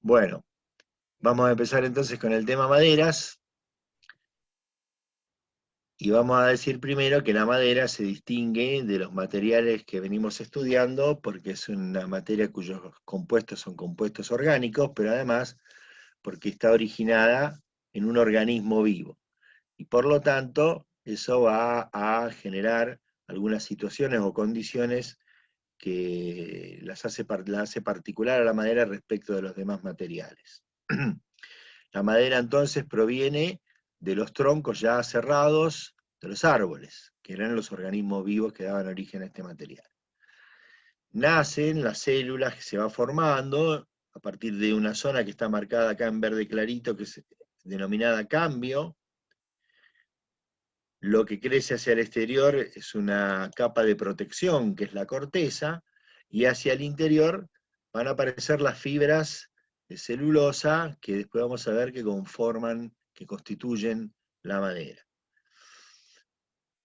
Bueno, vamos a empezar entonces con el tema maderas y vamos a decir primero que la madera se distingue de los materiales que venimos estudiando porque es una materia cuyos compuestos son compuestos orgánicos, pero además porque está originada en un organismo vivo. Y por lo tanto, eso va a generar algunas situaciones o condiciones que la hace particular a la madera respecto de los demás materiales. La madera entonces proviene de los troncos ya cerrados de los árboles, que eran los organismos vivos que daban origen a este material. Nacen las células que se va formando a partir de una zona que está marcada acá en verde clarito, que es denominada cambio. Lo que crece hacia el exterior es una capa de protección, que es la corteza, y hacia el interior van a aparecer las fibras de celulosa, que después vamos a ver que conforman, que constituyen la madera.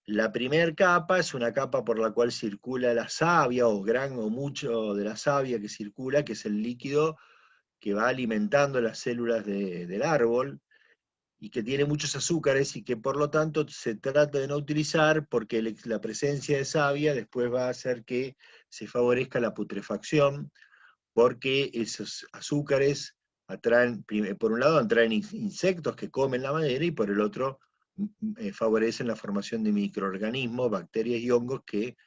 La primera capa es una capa por la cual circula la savia, o gran o mucho de la savia que circula, que es el líquido que va alimentando las células del árbol, y que tiene muchos azúcares y que por lo tanto se trata de no utilizar porque la presencia de savia después va a hacer que se favorezca la putrefacción, porque esos azúcares atraen, por un lado atraen insectos que comen la madera y por el otro favorecen la formación de microorganismos, bacterias y hongos que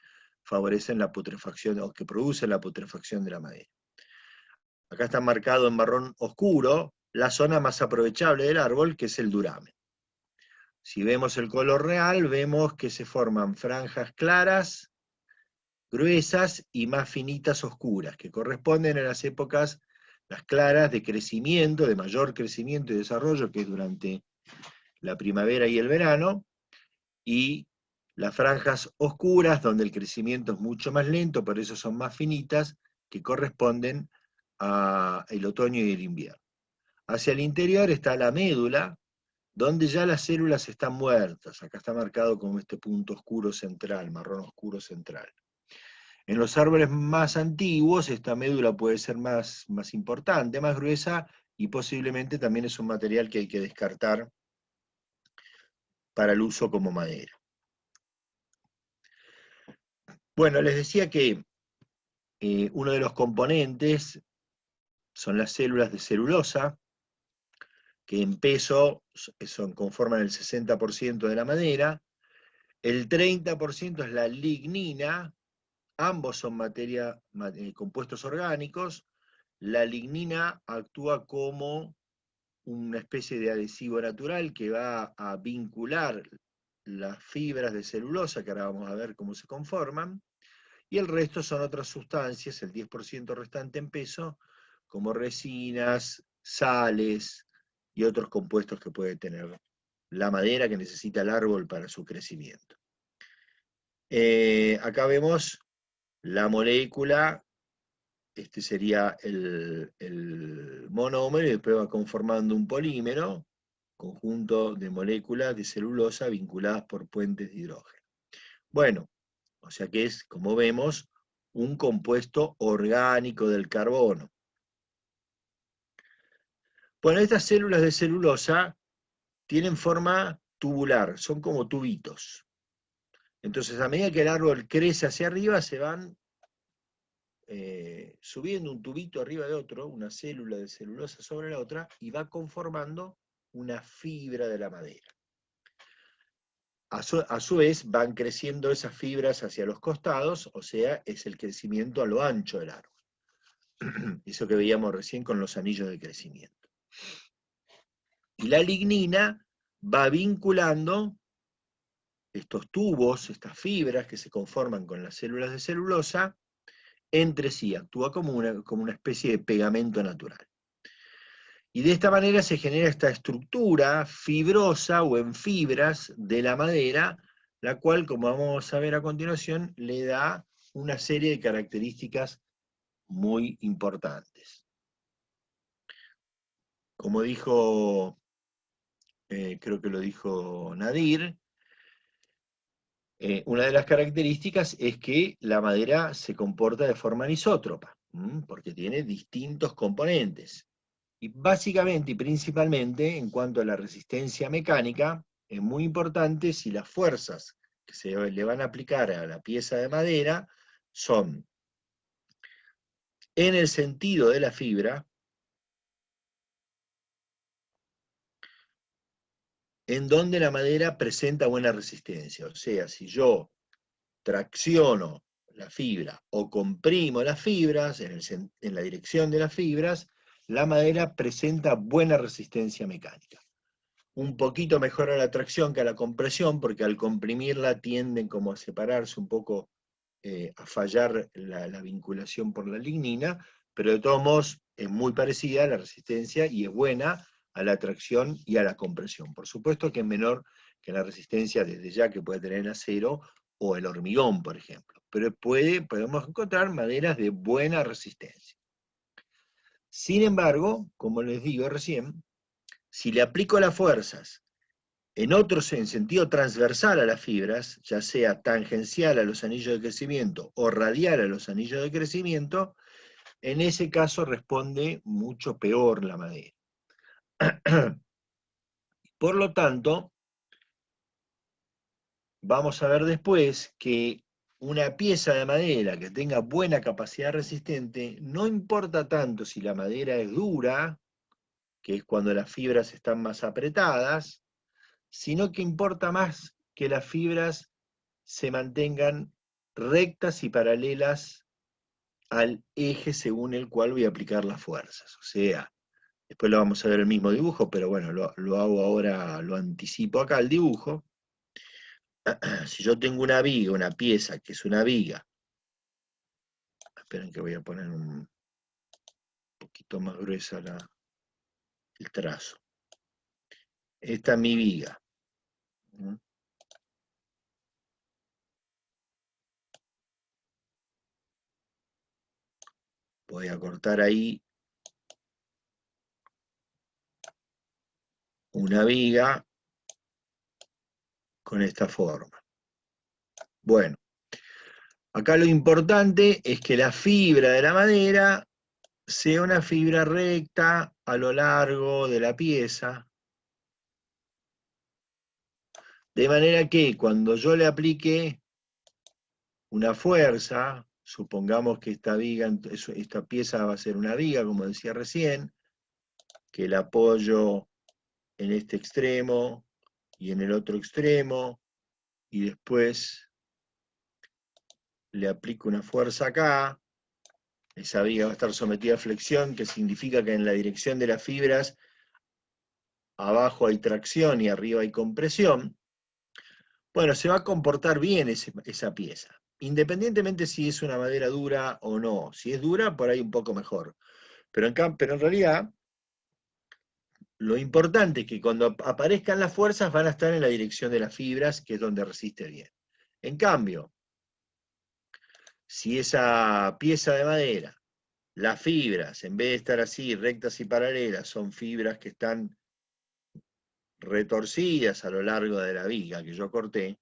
favorecen la putrefacción o que producen la putrefacción de la madera. Acá está marcado en marrón oscuro la zona más aprovechable del árbol, que es el duramen. Si vemos el color real, vemos que se forman franjas claras, gruesas y más finitas oscuras, que corresponden a las épocas, las claras de crecimiento, de mayor crecimiento y desarrollo, que es durante la primavera y el verano, y las franjas oscuras, donde el crecimiento es mucho más lento, por eso son más finitas, que corresponden al otoño y el invierno. Hacia el interior está la médula, donde ya las células están muertas. Acá está marcado como este punto oscuro central, marrón oscuro central. En los árboles más antiguos, esta médula puede ser más importante, más gruesa, y posiblemente también es un material que hay que descartar para el uso como madera. Bueno, les decía que uno de los componentes son las células de celulosa, que en peso conforman el 60% de la madera. El 30% es la lignina. Ambos son compuestos orgánicos. La lignina actúa como una especie de adhesivo natural que va a vincular las fibras de celulosa, que ahora vamos a ver cómo se conforman, y el resto son otras sustancias, el 10% restante en peso, como resinas, sales y otros compuestos que puede tener la madera que necesita el árbol para su crecimiento. Acá vemos la molécula, este sería el monómero, y después va conformando un polímero, conjunto de moléculas de celulosa vinculadas por puentes de hidrógeno. Bueno, o sea que es, como vemos, un compuesto orgánico del carbono. Bueno, estas células de celulosa tienen forma tubular, son como tubitos. Entonces, a medida que el árbol crece hacia arriba, se van subiendo un tubito arriba de otro, una célula de celulosa sobre la otra, y va conformando una fibra de la madera. A su vez van creciendo esas fibras hacia los costados, o sea, es el crecimiento a lo ancho del árbol. Eso que veíamos recién con los anillos de crecimiento. Y la lignina va vinculando estos tubos, estas fibras que se conforman con las células de celulosa, entre sí, actúa como una especie de pegamento natural. Y de esta manera se genera esta estructura fibrosa o en fibras de la madera, la cual, como vamos a ver a continuación, le da una serie de características muy importantes. Como dijo, creo que lo dijo Nadir, una de las características es que la madera se comporta de forma anisótropa, porque tiene distintos componentes. Y básicamente y principalmente, en cuanto a la resistencia mecánica, es muy importante si las fuerzas que se le van a aplicar a la pieza de madera son en el sentido de la fibra, en donde la madera presenta buena resistencia. O sea, si yo tracciono la fibra o comprimo las fibras en la dirección de las fibras, la madera presenta buena resistencia mecánica. Un poquito mejor a la tracción que a la compresión, porque al comprimirla tienden como a separarse un poco, a fallar la vinculación por la lignina, pero de todos modos es muy parecida a la resistencia y es buena a la tracción y a la compresión. Por supuesto que es menor que la resistencia desde ya que puede tener el acero o el hormigón, por ejemplo, pero podemos encontrar maderas de buena resistencia. Sin embargo, como les digo recién, si le aplico las fuerzas en sentido transversal a las fibras, ya sea tangencial a los anillos de crecimiento o radial a los anillos de crecimiento, en ese caso responde mucho peor la madera. Por lo tanto, vamos a ver después que una pieza de madera que tenga buena capacidad resistente, no importa tanto si la madera es dura, que es cuando las fibras están más apretadas, sino que importa más que las fibras se mantengan rectas y paralelas al eje según el cual voy a aplicar las fuerzas. O sea, después lo vamos a ver el mismo dibujo, pero bueno, lo hago ahora, lo anticipo acá el dibujo. Si yo tengo una viga, una pieza que es una viga, esperen que voy a poner un poquito más gruesa el trazo. Esta es mi viga. Voy a cortar ahí una viga con esta forma. Bueno, acá lo importante es que la fibra de la madera sea una fibra recta a lo largo de la pieza, de manera que cuando yo le aplique una fuerza, supongamos que esta pieza va a ser una viga, como decía recién, que la apoyo en este extremo y en el otro extremo, y después le aplico una fuerza acá, esa viga va a estar sometida a flexión, que significa que en la dirección de las fibras, abajo hay tracción y arriba hay compresión. Bueno, se va a comportar bien esa pieza, independientemente si es una madera dura o no. Si es dura, por ahí un poco mejor. Pero en realidad, lo importante es que cuando aparezcan las fuerzas van a estar en la dirección de las fibras, que es donde resiste bien. En cambio, si esa pieza de madera, las fibras, en vez de estar así rectas y paralelas, son fibras que están retorcidas a lo largo de la viga que yo corté,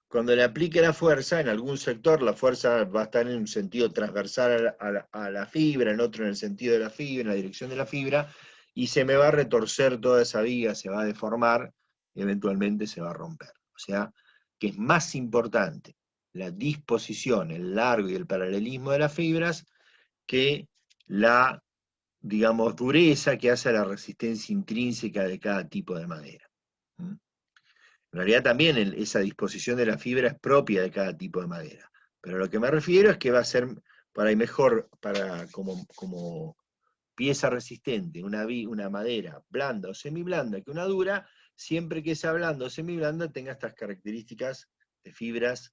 cuando le aplique la fuerza, en algún sector la fuerza va a estar en un sentido transversal a la fibra, en otro en el sentido de la fibra, en la dirección de la fibra, y se me va a retorcer toda esa viga, se va a deformar, y eventualmente se va a romper. O sea, que es más importante la disposición, el largo y el paralelismo de las fibras que la, digamos, dureza que hace a la resistencia intrínseca de cada tipo de madera. ¿Mm? En realidad también esa disposición de la fibra es propia de cada tipo de madera. Pero lo que me refiero es que va a ser para mejor, como pieza resistente, una madera blanda o semiblanda que una dura, siempre que esa blanda o semiblanda tenga estas características de fibras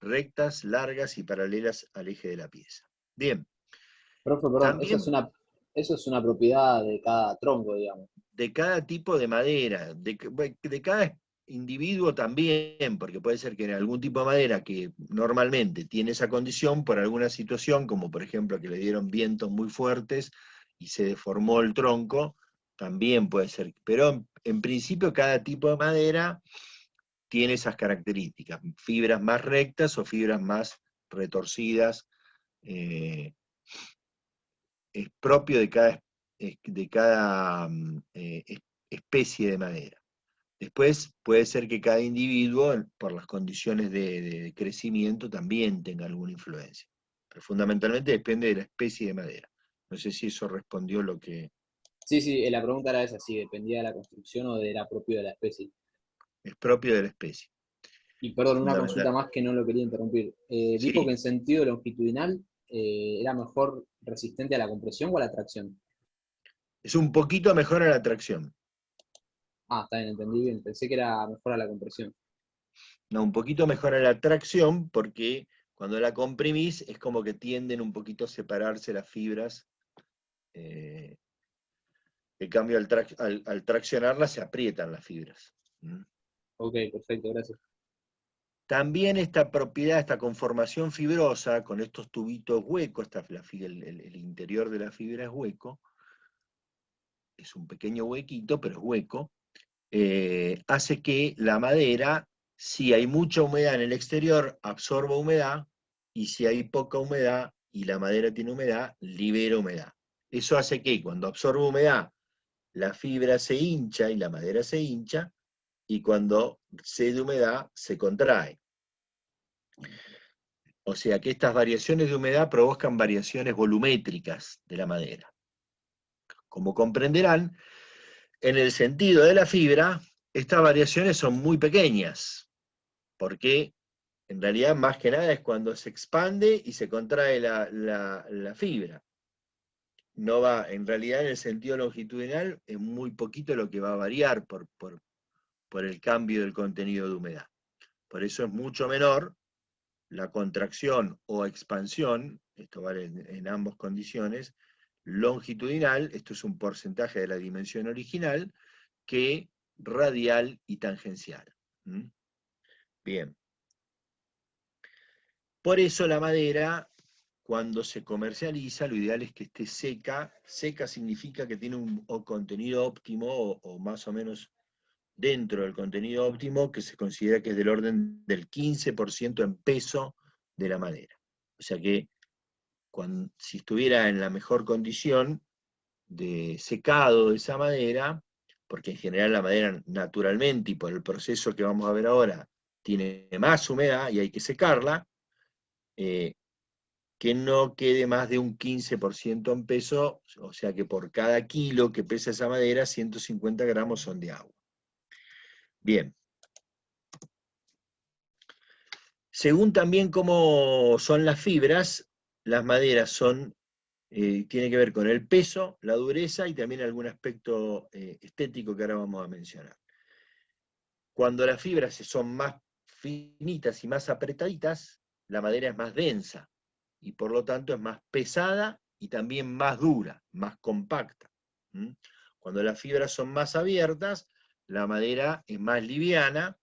rectas, largas y paralelas al eje de la pieza. Bien, Profe, perdón, también eso es una propiedad de cada tronco, digamos. de cada tipo de madera, de cada individuo también, porque puede ser que en algún tipo de madera que normalmente tiene esa condición por alguna situación, como por ejemplo que le dieron vientos muy fuertes y se deformó el tronco, también puede ser. Pero en principio cada tipo de madera tiene esas características, fibras más rectas o fibras más retorcidas. Es propio de cada especie de madera. Después puede ser que cada individuo, por las condiciones de crecimiento, también tenga alguna influencia. Pero fundamentalmente depende de la especie de madera. No sé si eso respondió lo que Sí, sí, la pregunta era esa, si dependía de la construcción o de era propio de la especie. es propio de la especie. Y perdón, una Fundamental. consulta más que no lo quería interrumpir. Dijo que Sí, en sentido longitudinal era mejor resistente a la compresión o a la tracción. es un poquito mejor a la tracción. Ah, está bien, entendí bien. Pensé que era mejor a la compresión. No, un poquito mejor a la tracción porque cuando la comprimís es como que tienden un poquito a separarse las fibras. En cambio, al traccionarla se aprietan las fibras. ¿Mm? Ok, perfecto, gracias. También esta propiedad, esta conformación fibrosa, con estos tubitos huecos, el interior de la fibra es hueco, es un pequeño huequito, pero es hueco, hace que la madera, si hay mucha humedad en el exterior, absorba humedad, y si hay poca humedad y la madera tiene humedad, libera humedad. Eso hace que cuando absorbe humedad, la fibra se hincha y la madera se hincha, y cuando cede humedad, se contrae. O sea que estas variaciones de humedad provocan variaciones volumétricas de la madera. Como comprenderán, en el sentido de la fibra, estas variaciones son muy pequeñas, porque en realidad más que nada es cuando se expande y se contrae la fibra. No va, en realidad en el sentido longitudinal es muy poquito lo que va a variar por el cambio del contenido de humedad. Por eso es mucho menor la contracción o expansión, esto vale en ambas condiciones, longitudinal, esto es un porcentaje de la dimensión original, que radial y tangencial. ¿Mm? Bien. Por eso la madera, cuando se comercializa, lo ideal es que esté seca. Seca significa que tiene un contenido óptimo o más o menos dentro del contenido óptimo, que se considera que es del orden del 15% en peso de la madera. O sea que si estuviera en la mejor condición de secado de esa madera, porque en general la madera naturalmente y por el proceso que vamos a ver ahora tiene más humedad y hay que secarla, eh, que no quede más de un 15% en peso, o sea que por cada kilo que pesa esa madera, 150 gramos son de agua. Bien. Según también cómo son las fibras, las maderas tiene que ver con el peso, la dureza y también algún aspecto estético que ahora vamos a mencionar. Cuando las fibras son más finitas y más apretaditas, la madera es más densa y por lo tanto es más pesada y también más dura, más compacta. ¿Mm? Cuando las fibras son más abiertas, la madera es más liviana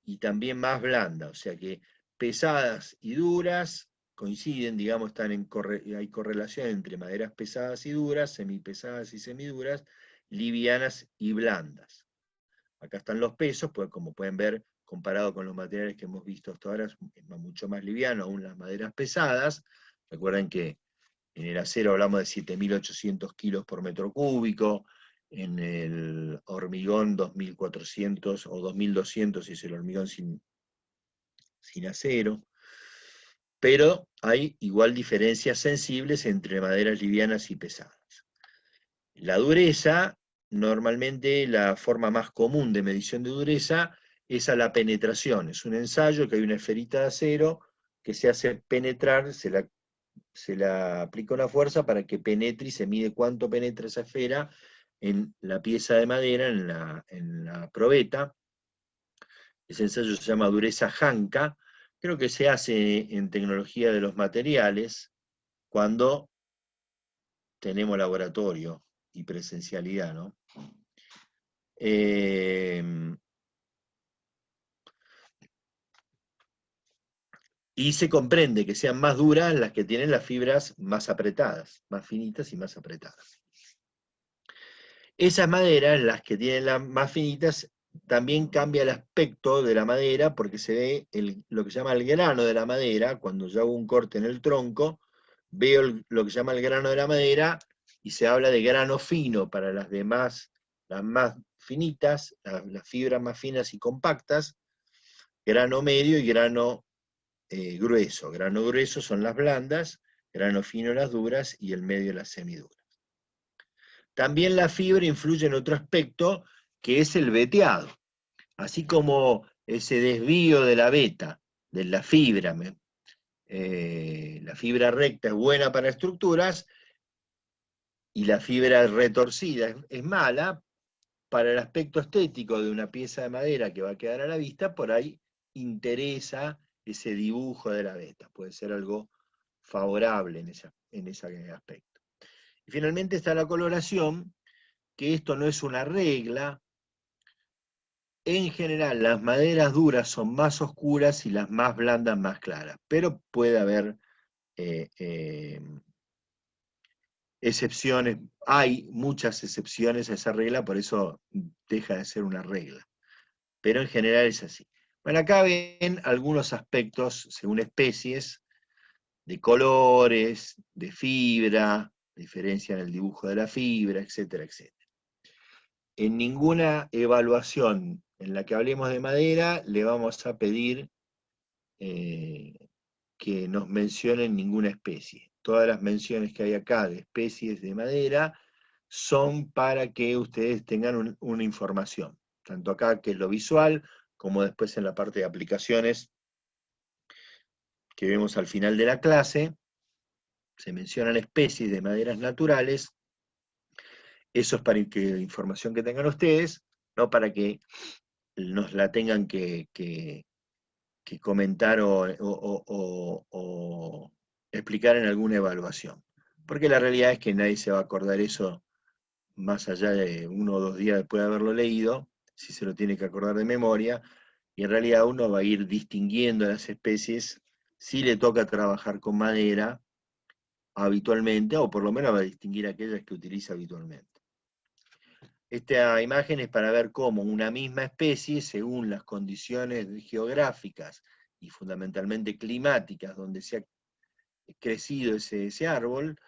y también más blanda, o sea que pesadas y duras coinciden, digamos, hay correlación entre maderas pesadas y duras, semipesadas y semiduras, livianas y blandas. Acá están los pesos, pues como pueden ver, comparado con los materiales que hemos visto hasta ahora, es mucho más liviano, aún las maderas pesadas. Recuerden que en el acero hablamos de 7.800 kilos por metro cúbico, en el hormigón 2.400 o 2.200 si es el hormigón sin acero, pero hay igual diferencias sensibles entre maderas livianas y pesadas. La dureza, normalmente la forma más común de medición de dureza es a la penetración, es un ensayo que hay una esferita de acero que se hace penetrar, se la aplica una fuerza para que penetre y se mide cuánto penetra esa esfera en la pieza de madera, en la probeta. Ese ensayo se llama dureza Hanka. Creo que se hace en tecnología de los materiales cuando tenemos laboratorio y presencialidad, ¿no? Y se comprende que sean más duras las que tienen las fibras más apretadas, más finitas y más apretadas. Esas maderas, las que tienen las más finitas, también cambia el aspecto de la madera porque se ve lo que se llama el grano de la madera. Cuando yo hago un corte en el tronco, veo lo que se llama el grano de la madera y se habla de grano fino para las demás, las más finitas, las fibras más finas y compactas, grano medio y grano grueso. Grano grueso son las blandas, grano fino las duras y el medio las semiduras. También la fibra influye en otro aspecto, que es el veteado. Así como ese desvío de la veta, de la fibra recta es buena para estructuras y la fibra retorcida es mala, para el aspecto estético de una pieza de madera que va a quedar a la vista, por ahí interesa ese dibujo de la veta, puede ser algo favorable en ese aspecto. Y finalmente está la coloración, que esto no es una regla. En general, las maderas duras son más oscuras y las más blandas más claras, pero puede haber excepciones, hay muchas excepciones a esa regla, por eso deja de ser una regla. Pero en general es así. Bueno, acá ven algunos aspectos, según especies, de colores, de fibra, diferencia en el dibujo de la fibra, etcétera, etcétera. En ninguna evaluación en la que hablemos de madera le vamos a pedir que nos mencionen ninguna especie. Todas las menciones que hay acá de especies de madera son para que ustedes tengan una información, tanto acá que es lo visual, como después en la parte de aplicaciones que vemos al final de la clase, se mencionan especies de maderas naturales. Eso es para que la información que tengan ustedes, no para que nos la tengan que comentar o explicar en alguna evaluación. Porque la realidad es que nadie se va a acordar eso más allá de 1 o 2 días después de haberlo leído, si se lo tiene que acordar de memoria, y en realidad uno va a ir distinguiendo las especies si le toca trabajar con madera habitualmente, o por lo menos va a distinguir aquellas que utiliza habitualmente. Esta imagen es para ver cómo una misma especie, según las condiciones geográficas y fundamentalmente climáticas donde se ha crecido ese árbol,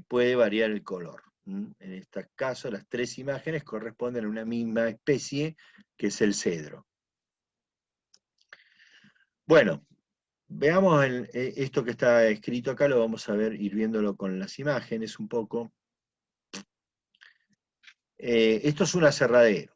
puede variar el color. En este caso, las 3 imágenes corresponden a una misma especie, que es el cedro. Bueno, veamos esto que está escrito acá, lo vamos a ir viéndolo con las imágenes un poco. Esto es un aserradero,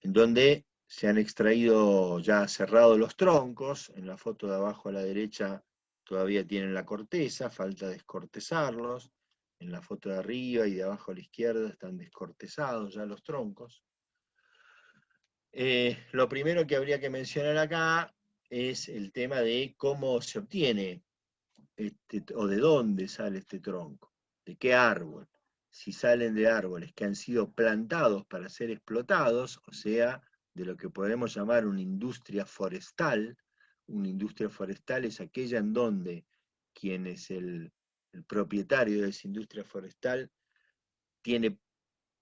en donde se han extraído ya cerrados los troncos. En la foto de abajo a la derecha todavía tienen la corteza, falta descortezarlos. En la foto de arriba y de abajo a la izquierda están descortezados ya los troncos. Lo primero que habría que mencionar acá es el tema de cómo se obtiene o de dónde sale este tronco, de qué árbol. Si salen de árboles que han sido plantados para ser explotados, o sea, de lo que podemos llamar una industria forestal. Una industria forestal es aquella en donde quien es el propietario de esa industria forestal tiene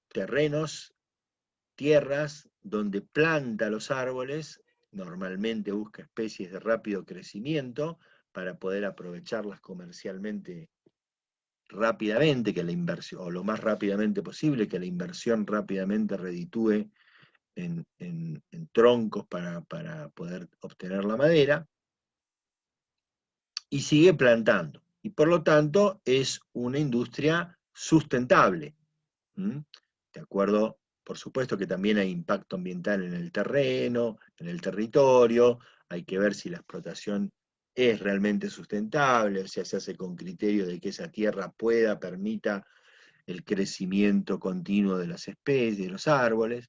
terrenos, tierras, donde planta los árboles, normalmente busca especies de rápido crecimiento para poder aprovecharlas comercialmente rápidamente, que la inversión, o lo más rápidamente posible, que la inversión rápidamente reditúe en troncos para poder obtener la madera, y sigue plantando. Y por lo tanto es una industria sustentable. De acuerdo, por supuesto que también hay impacto ambiental en el terreno, en el territorio, hay que ver si la explotación es realmente sustentable, o sea, se hace con criterio de que esa tierra permita el crecimiento continuo de las especies, de los árboles,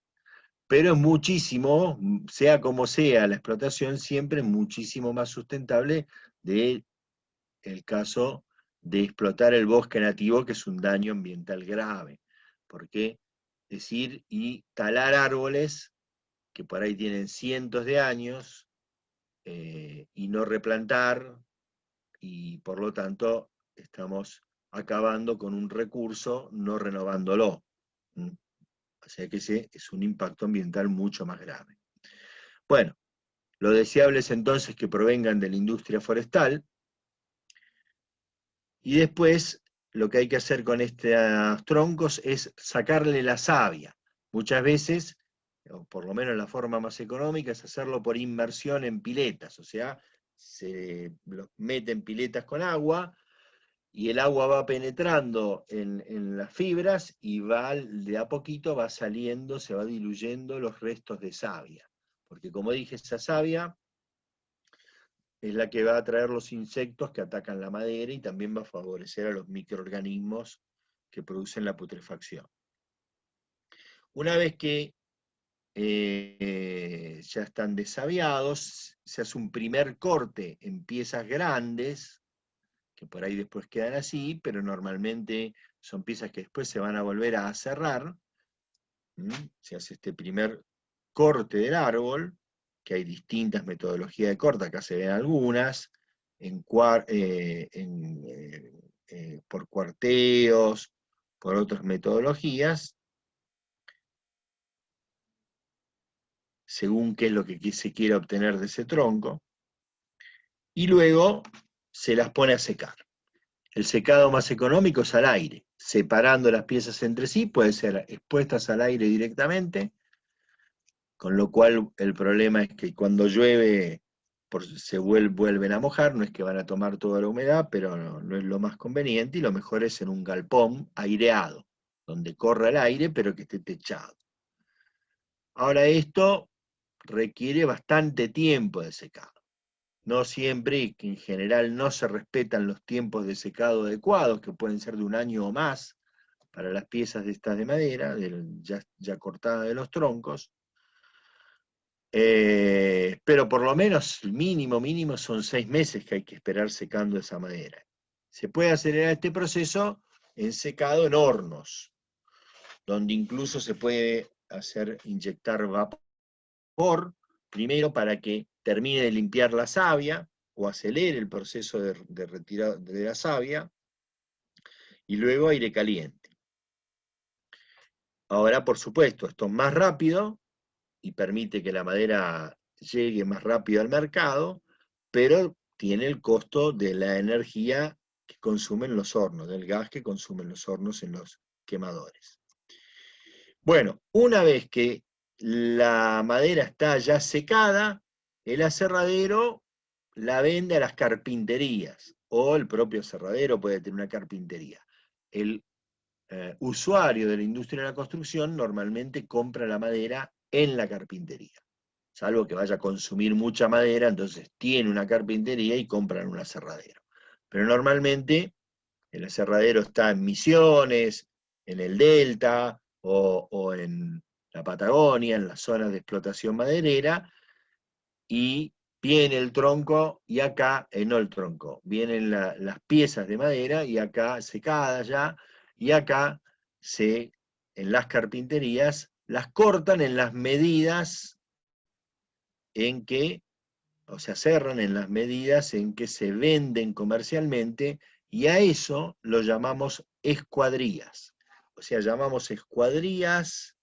pero es muchísimo, sea como sea la explotación, siempre muchísimo más sustentable del caso de explotar el bosque nativo, que es un daño ambiental grave, porque decir y talar árboles que por ahí tienen cientos de años y no replantar, y por lo tanto estamos acabando con un recurso no renovándolo. O sea que ese es un impacto ambiental mucho más grave. Bueno, lo deseable es entonces que provengan de la industria forestal, y después lo que hay que hacer con estos troncos es sacarle la savia. Muchas veces, o por lo menos la forma más económica, es hacerlo por inmersión en piletas, o sea, se los mete en piletas con agua, y el agua va penetrando en las fibras y va, de a poquito va saliendo, se va diluyendo los restos de savia. Porque como dije, esa savia es la que va a atraer los insectos que atacan la madera y también va a favorecer a los microorganismos que producen la putrefacción. Una vez que ya están desaviados, se hace un primer corte en piezas grandes, que por ahí después quedan así, pero normalmente son piezas que después se van a volver a cerrar. Se hace este primer corte del árbol, que hay distintas metodologías de corte, acá se ven algunas, por cuarteos, por otras metodologías, según qué es lo que se quiera obtener de ese tronco, y luego se las pone a secar. El secado más económico es al aire, separando las piezas entre sí, puede ser expuestas al aire directamente, con lo cual el problema es que cuando llueve se vuelven a mojar, no es que van a tomar toda la humedad, pero no es lo más conveniente, y lo mejor es en un galpón aireado, donde corra el aire, pero que esté techado. Ahora esto requiere bastante tiempo de secado. No siempre, que en general no se respetan los tiempos de secado adecuados, que pueden ser de un año o más, para las piezas de estas de madera, ya cortadas de los troncos. Pero por lo menos, mínimo, son 6 meses que hay que esperar secando esa madera. Se puede acelerar este proceso en secado en hornos, donde incluso se puede inyectar vapor, primero para que termine de limpiar la savia, o acelere el proceso de retirada de la savia, y luego aire caliente. Ahora, por supuesto, esto es más rápido, y permite que la madera llegue más rápido al mercado, pero tiene el costo de la energía que consumen los hornos, del gas que consumen los hornos en los quemadores. Bueno, una vez que la madera está ya secada, el aserradero la vende a las carpinterías, o el propio aserradero puede tener una carpintería. El usuario de la industria de la construcción normalmente compra la madera en la carpintería, salvo que vaya a consumir mucha madera, entonces tiene una carpintería y compran un aserradero. Pero normalmente el aserradero está en Misiones, en el Delta, o en la Patagonia, en las zonas de explotación maderera, y viene el tronco, y acá, no el tronco, vienen las piezas de madera, y acá secadas ya, y acá en las carpinterías las cortan en las medidas en que, o sea, cerran en las medidas en que se venden comercialmente, y a eso lo llamamos escuadrías. O sea, llamamos escuadrías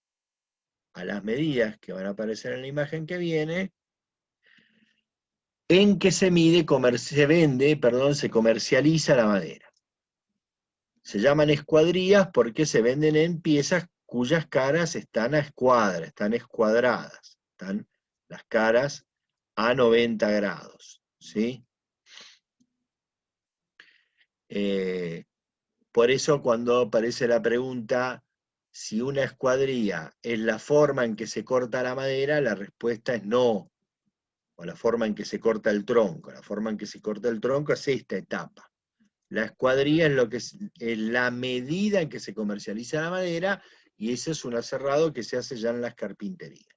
a las medidas que van a aparecer en la imagen que viene, en que se se comercializa la madera. Se llaman escuadrías porque se venden en piezas cuyas caras están a escuadra, están escuadradas, están las caras a 90 grados, ¿sí? Por eso cuando aparece la pregunta si una escuadría es la forma en que se corta la madera, la respuesta es no, o la forma en que se corta el tronco. La forma en que se corta el tronco es esta etapa. La escuadría es la medida en que se comercializa la madera, y ese es un aserrado que se hace ya en las carpinterías.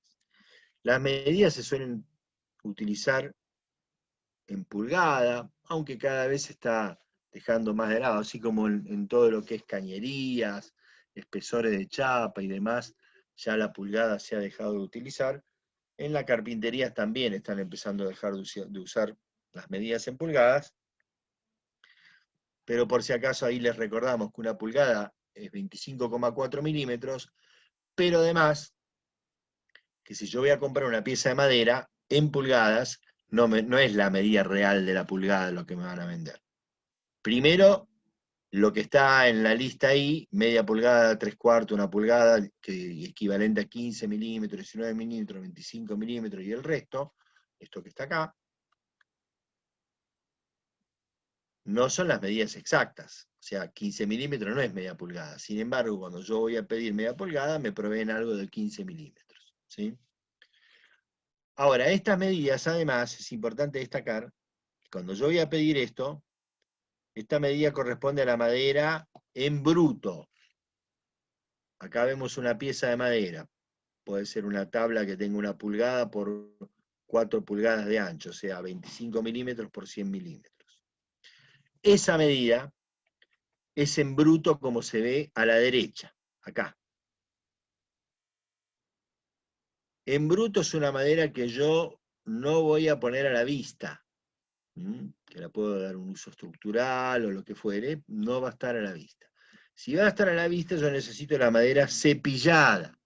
Las medidas se suelen utilizar en pulgada, aunque cada vez se está dejando más de lado, así como en todo lo que es cañerías, espesores de chapa y demás, ya la pulgada se ha dejado de utilizar. En las carpinterías también están empezando a dejar de usar las medidas en pulgadas, pero por si acaso ahí les recordamos que una pulgada es 25,4 milímetros, pero además, que si yo voy a comprar una pieza de madera en pulgadas, no es la medida real de la pulgada lo que me van a vender. Primero, lo que está en la lista ahí, media pulgada, 3/4, 1 pulgada, que equivalente a 15 milímetros, 19 milímetros, 25 milímetros y el resto, esto que está acá, no son las medidas exactas. O sea, 15 milímetros no es media pulgada. Sin embargo, cuando yo voy a pedir media pulgada, me proveen algo de 15 milímetros. ¿Sí? Ahora, estas medidas, además, es importante destacar, que cuando yo voy a pedir esto, esta medida corresponde a la madera en bruto. Acá vemos una pieza de madera. Puede ser una tabla que tenga 1 pulgada por 4 pulgadas de ancho, o sea, 25 milímetros por 100 milímetros. Esa medida es en bruto como se ve a la derecha, acá. En bruto es una madera que yo no voy a poner a la vista, que la puedo dar un uso estructural o lo que fuere, no va a estar a la vista. Si va a estar a la vista, yo necesito la madera cepillada,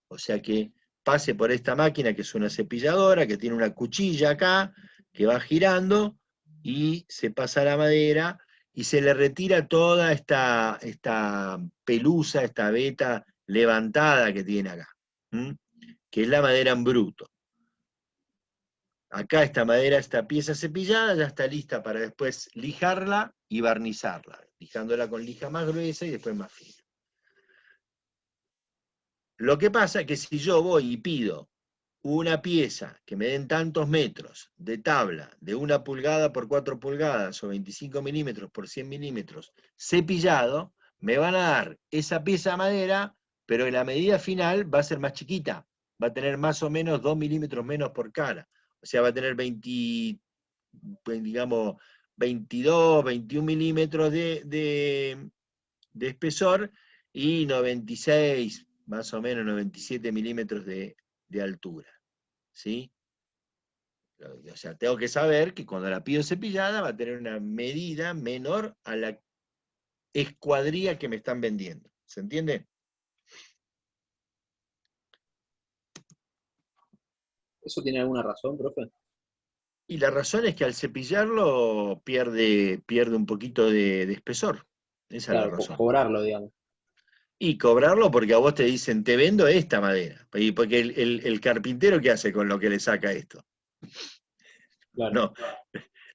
o sea que pase por esta máquina que es una cepilladora, que tiene una cuchilla acá, que va girando y se pasa la madera y se le retira toda esta pelusa, esta veta levantada que tiene acá, que es la madera en bruto. Acá esta madera, esta pieza cepillada, ya está lista para después lijarla y barnizarla, lijándola con lija más gruesa y después más fina. Lo que pasa es que si yo voy y pido una pieza que me den tantos metros de tabla de 1 pulgada por 4 pulgadas o 25 milímetros por 100 milímetros cepillado, me van a dar esa pieza de madera, pero en la medida final va a ser más chiquita, va a tener más o menos 2 milímetros menos por cara, o sea, va a tener 20, digamos, 22, 21 milímetros de espesor y 96, más o menos 97 milímetros de altura. ¿Sí? O sea, tengo que saber que cuando la pido cepillada va a tener una medida menor a la escuadría que me están vendiendo. ¿Se entiende? ¿Eso tiene alguna razón, profe? Y la razón es que al cepillarlo pierde un poquito de espesor. Esa es la Claro, razón. cobrarlo, digamos. Y cobrarlo porque a vos te dicen, te vendo esta madera. Y porque el carpintero, ¿qué hace con lo que le saca esto? Claro. No,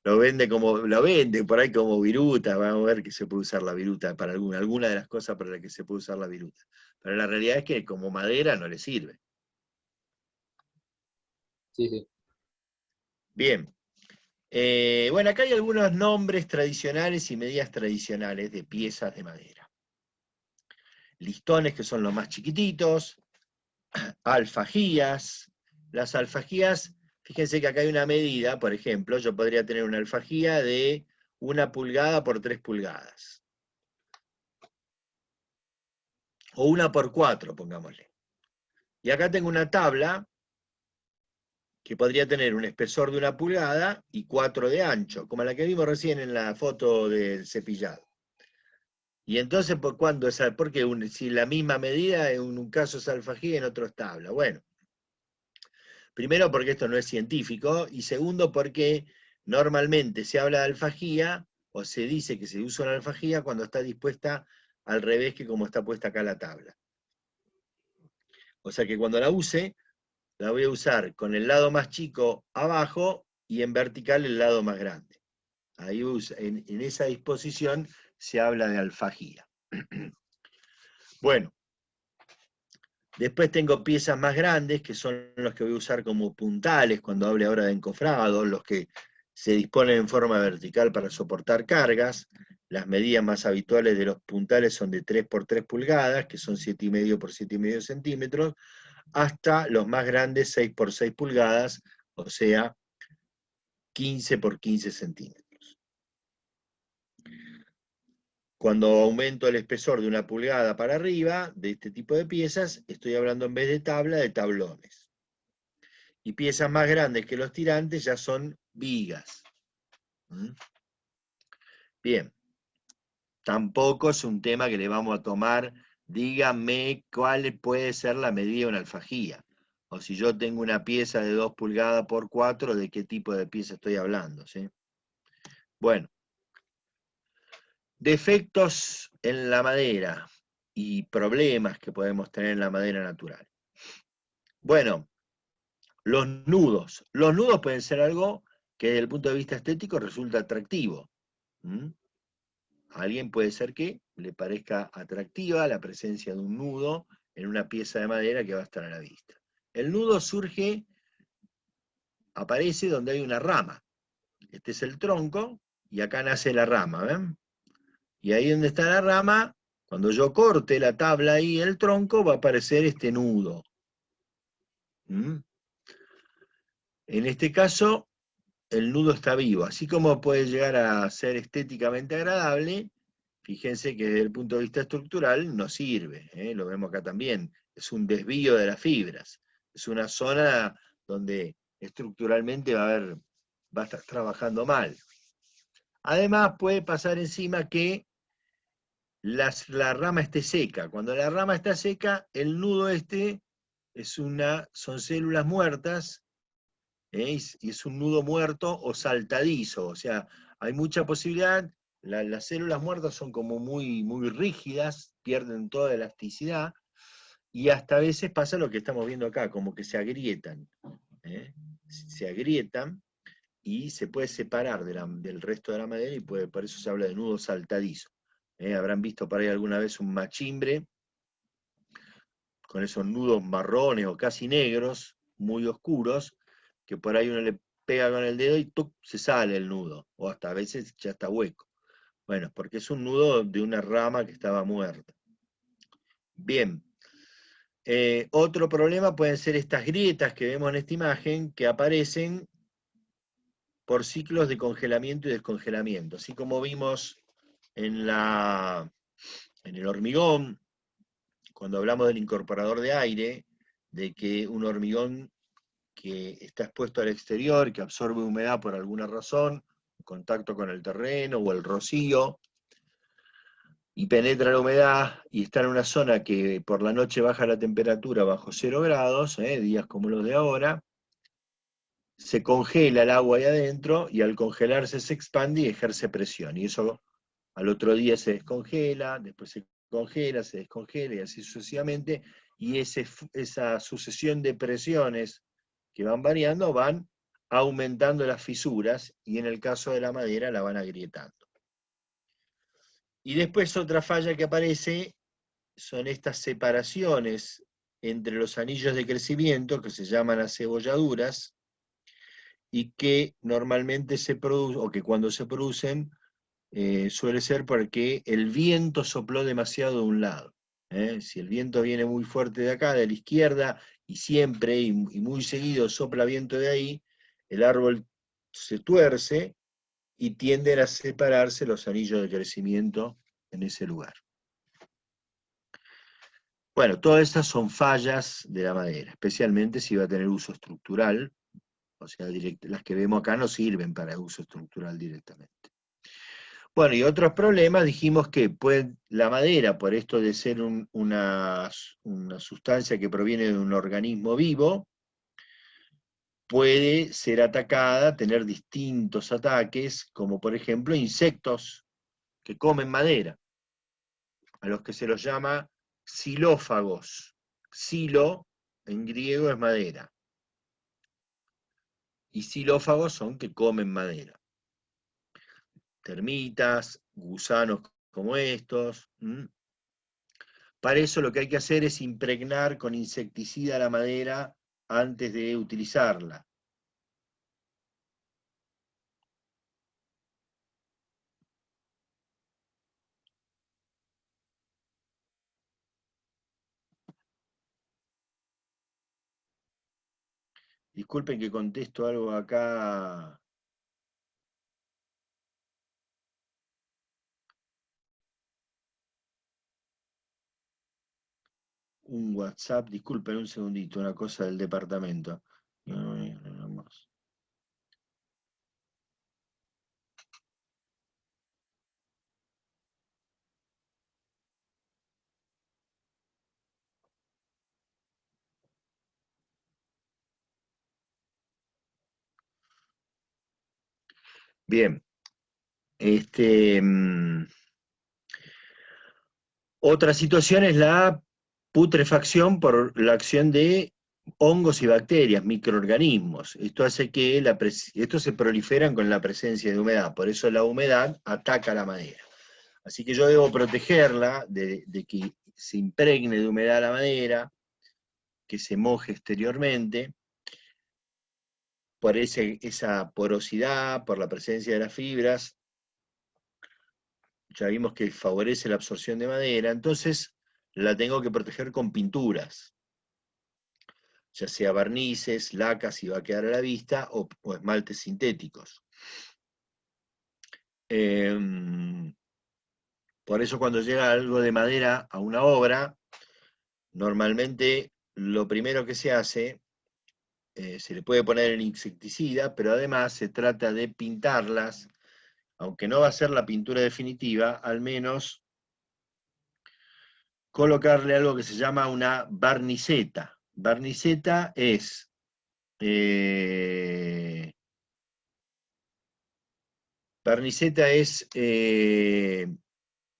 lo vende por ahí como viruta, vamos a ver que se puede usar la viruta para alguna de las cosas para las que se puede usar la viruta. Pero la realidad es que como madera no le sirve. Sí, sí. Bien. Bueno, acá hay algunos nombres tradicionales y medidas tradicionales de piezas de madera. Listones, que son los más chiquititos, alfajías. Las alfajías, fíjense que acá hay una medida, por ejemplo, yo podría tener una alfajía de 1 pulgada por 3 pulgadas. O 1 por 4, pongámosle. Y acá tengo una tabla que podría tener un espesor de 1 pulgada y 4 de ancho, como la que vimos recién en la foto del cepillado. Y entonces, ¿por qué si la misma medida en un caso es alfajía y en otro es tabla? Bueno, primero porque esto no es científico, y segundo porque normalmente se habla de alfajía, o se dice que se usa una alfajía cuando está dispuesta al revés que como está puesta acá la tabla. O sea que cuando la use, la voy a usar con el lado más chico abajo y en vertical el lado más grande. Ahí en esa disposición se habla de alfajía. Bueno, después tengo piezas más grandes, que son los que voy a usar como puntales cuando hable ahora de encofrado, los que se disponen en forma vertical para soportar cargas. Las medidas más habituales de los puntales son de 3 por 3 pulgadas, que son 7,5 por 7,5 centímetros, hasta los más grandes 6 por 6 pulgadas, o sea, 15 por 15 centímetros. Cuando aumento el espesor de 1 pulgada para arriba, de este tipo de piezas, estoy hablando en vez de tabla, de tablones. Y piezas más grandes que los tirantes ya son vigas. Bien, tampoco es un tema que le vamos a tomar, dígame cuál puede ser la medida de una alfajía. O si yo tengo una pieza de 2 pulgadas por 4, ¿de qué tipo de pieza estoy hablando? ¿Sí? Bueno, Defectos en la madera y problemas que podemos tener en la madera natural. Bueno, los nudos. Los nudos pueden ser algo que desde el punto de vista estético resulta atractivo. ¿Mm? A alguien puede ser que le parezca atractiva la presencia de un nudo en una pieza de madera que va a estar a la vista. El nudo surge, aparece donde hay una rama. Este es el tronco y acá nace la rama, ¿ven? Y ahí donde está la rama, cuando yo corte la tabla ahí, el tronco, va a aparecer este nudo. ¿Mm? En este caso, el nudo está vivo. Así como puede llegar a ser estéticamente agradable, fíjense que desde el punto de vista estructural no sirve, ¿eh? Lo vemos acá también. Es un desvío de las fibras. Es una zona donde estructuralmente va a estar trabajando mal. Además, puede pasar encima que la rama esté seca. Cuando la rama está seca, el nudo este son células muertas, ¿eh? Y es un nudo muerto o saltadizo. O sea, hay mucha posibilidad. Las células muertas son como muy, muy rígidas, pierden toda elasticidad, y hasta a veces pasa lo que estamos viendo acá, como que se agrietan. ¿Eh? Se agrietan y se puede separar del resto de la madera y por eso se habla de nudo saltadizo. Habrán visto por ahí alguna vez un machimbre con esos nudos marrones o casi negros, muy oscuros, que por ahí uno le pega con el dedo y ¡tuc! Se sale el nudo, o hasta a veces ya está hueco. Bueno, porque es un nudo de una rama que estaba muerta. Bien. Otro problema pueden ser estas grietas que vemos en esta imagen, que aparecen por ciclos de congelamiento y descongelamiento. Así como vimos en el hormigón, cuando hablamos del incorporador de aire, de que un hormigón que está expuesto al exterior, que absorbe humedad por alguna razón, en contacto con el terreno o el rocío, y penetra la humedad y está en una zona que por la noche baja la temperatura bajo 0 grados, días como los de ahora, se congela el agua ahí adentro y al congelarse se expande y ejerce presión. Y eso al otro día se descongela, después se congela, se descongela y así sucesivamente. Y esa sucesión de presiones que van variando van aumentando las fisuras y en el caso de la madera la van agrietando. Y después otra falla que aparece son estas separaciones entre los anillos de crecimiento que se llaman acebolladuras y que normalmente se producen, o que cuando se producen, suele ser porque el viento sopló demasiado de un lado. Si el viento viene muy fuerte de acá, de la izquierda, y siempre y muy seguido sopla viento de ahí, el árbol se tuerce y tienden a separarse los anillos de crecimiento en ese lugar. Bueno, todas estas son fallas de la madera, especialmente si va a tener uso estructural, o sea, las que vemos acá no sirven para uso estructural directamente. Bueno, y otros problemas, dijimos que la madera, por esto de ser una sustancia que proviene de un organismo vivo, puede ser atacada, tener distintos ataques, como por ejemplo insectos que comen madera, a los que se los llama xilófagos. Xilo en griego es madera, y xilófagos son que comen madera. Termitas, gusanos como estos. Para eso lo que hay que hacer es impregnar con insecticida la madera antes de utilizarla. Disculpen que contesto algo acá. Un WhatsApp, disculpen un segundito, una cosa del departamento. Bien, Otra situación es la putrefacción por la acción de hongos y bacterias, microorganismos. Esto hace que estos se proliferan con la presencia de humedad, por eso la humedad ataca la madera. Así que yo debo protegerla de que se impregne de humedad la madera, que se moje exteriormente, por esa porosidad, por la presencia de las fibras. Ya vimos que favorece la absorción de madera, entonces la tengo que proteger con pinturas, ya sea barnices, lacas si va a quedar a la vista, o esmaltes sintéticos. Por eso cuando llega algo de madera a una obra, normalmente lo primero que se hace, se le puede poner el insecticida, pero además se trata de pintarlas, aunque no va a ser la pintura definitiva, al menos colocarle algo que se llama una barniceta. Barniceta es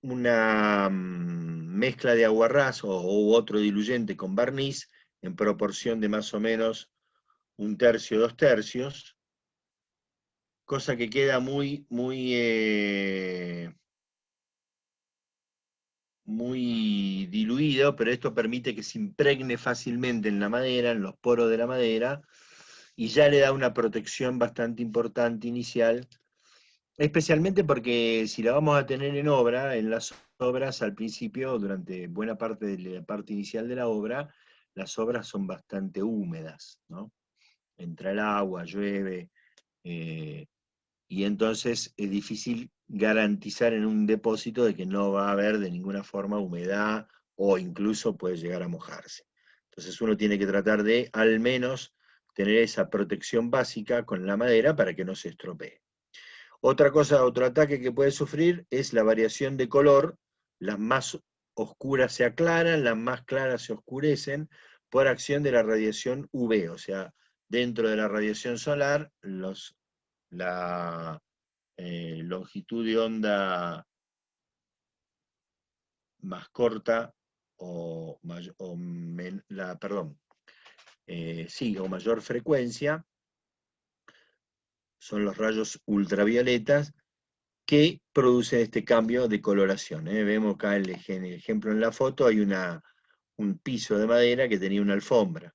una mezcla de aguarrás u otro diluyente con barniz en proporción de más o menos 1/3, 2/3, cosa que queda muy diluido, pero esto permite que se impregne fácilmente en la madera, en los poros de la madera, y ya le da una protección bastante importante inicial, especialmente porque si la vamos a tener en obra, en las obras al principio, durante buena parte de la parte inicial de la obra, las obras son bastante húmedas, ¿no? Entra el agua, llueve, y entonces es difícil garantizar en un depósito de que no va a haber de ninguna forma humedad o incluso puede llegar a mojarse. Entonces uno tiene que tratar de al menos tener esa protección básica con la madera para que no se estropee. Otra cosa, otro ataque que puede sufrir es la variación de color. Las más oscuras se aclaran, las más claras se oscurecen por acción de la radiación UV, o sea, dentro de la radiación solar, la longitud de onda más corta o o mayor frecuencia son los rayos ultravioletas que producen este cambio de coloración. Vemos acá el ejemplo en la foto, hay un piso de madera que tenía una alfombra.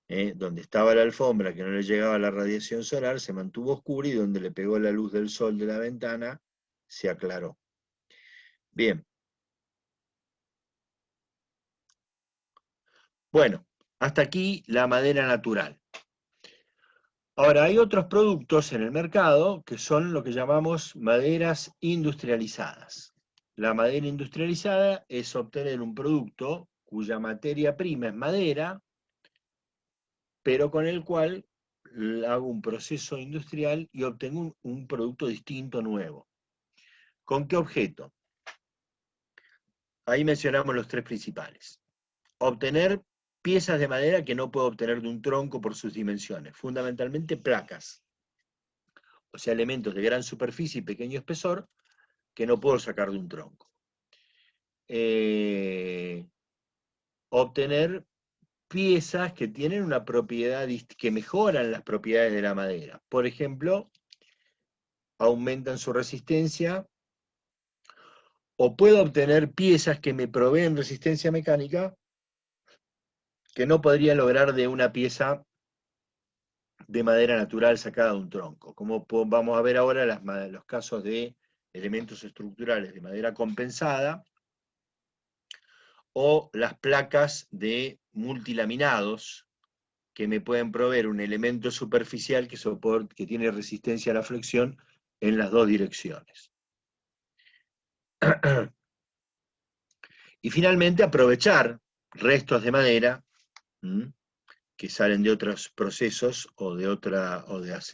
Donde estaba la alfombra, que no le llegaba la radiación solar, se mantuvo oscura, y donde le pegó la luz del sol de la ventana, se aclaró. Bien. Bueno, hasta aquí la madera natural. Ahora, hay otros productos en el mercado que son lo que llamamos maderas industrializadas. La madera industrializada es obtener un producto cuya materia prima es madera, pero con el cual hago un proceso industrial y obtengo un producto distinto, nuevo. ¿Con qué objeto? Ahí mencionamos los tres principales. Obtener piezas de madera que no puedo obtener de un tronco por sus dimensiones, fundamentalmente placas, o sea, elementos de gran superficie y pequeño espesor que no puedo sacar de un tronco. Obtener piezas que tienen una propiedad, que mejoran las propiedades de la madera. Por ejemplo, aumentan su resistencia, o puedo obtener piezas que me proveen resistencia mecánica que no podría lograr de una pieza de madera natural sacada de un tronco. Como vamos a ver ahora los casos de elementos estructurales de madera compensada, o las placas de multilaminados, que me pueden proveer un elemento superficial que tiene resistencia a la flexión en las dos direcciones. Y finalmente aprovechar restos de madera que salen de otros procesos o de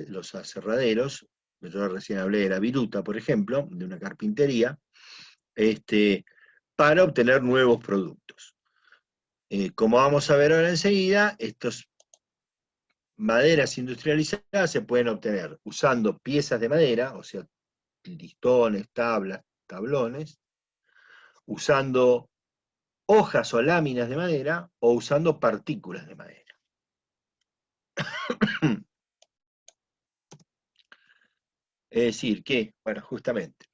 los aserraderos. Yo recién hablé de la viruta, por ejemplo, de una carpintería, para obtener nuevos productos. Como vamos a ver ahora enseguida, estas maderas industrializadas se pueden obtener usando piezas de madera, o sea, listones, tablas, tablones, usando hojas o láminas de madera o usando partículas de madera. Es decir, que, bueno, justamente,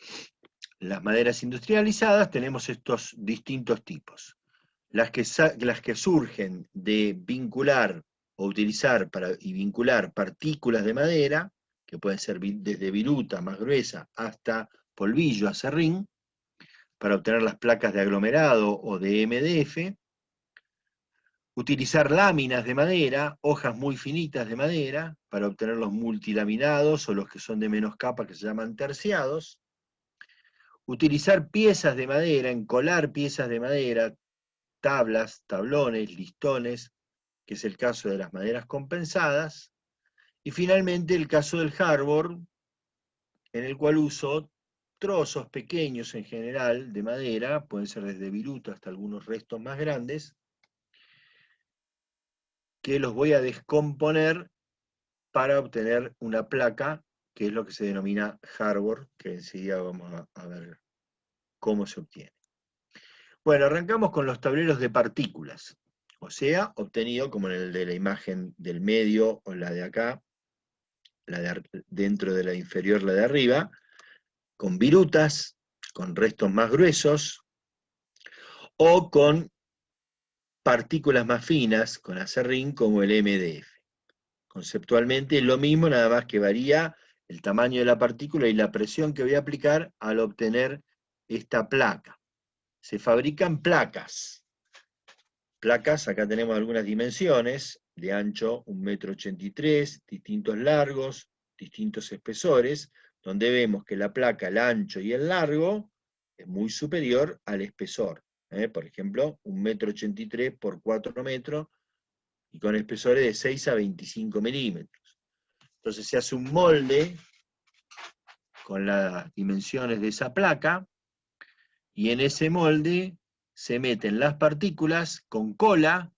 las maderas industrializadas tenemos estos distintos tipos. Las que surgen de vincular o utilizar y vincular partículas de madera, que pueden ser desde viruta más gruesa hasta polvillo, acerrín, para obtener las placas de aglomerado o de MDF. Utilizar láminas de madera, hojas muy finitas de madera, para obtener los multilaminados o los que son de menos capa que se llaman terciados. Utilizar piezas de madera, encolar piezas de madera, tablas, tablones, listones, que es el caso de las maderas compensadas. Y finalmente el caso del hardboard, en el cual uso trozos pequeños en general de madera, pueden ser desde viruta hasta algunos restos más grandes, que los voy a descomponer para obtener una placa, que es lo que se denomina hardboard, que enseguida vamos a ver cómo se obtiene. Bueno, arrancamos con los tableros de partículas, o sea, obtenido como en el de la imagen del medio o la de acá, dentro de la inferior, la de arriba, con virutas, con restos más gruesos, o con partículas más finas, con acerrín, como el MDF. Conceptualmente es lo mismo, nada más que varía el tamaño de la partícula y la presión que voy a aplicar al obtener esta placa. Se fabrican placas. Placas, acá tenemos algunas dimensiones, de ancho 1,83 m, distintos largos, distintos espesores, donde vemos que la placa, el ancho y el largo, es muy superior al espesor. Por ejemplo, 1,83 m por 4 metros, y con espesores de 6 a 25 milímetros. Entonces se hace un molde con las dimensiones de esa placa, y en ese molde se meten las partículas con cola,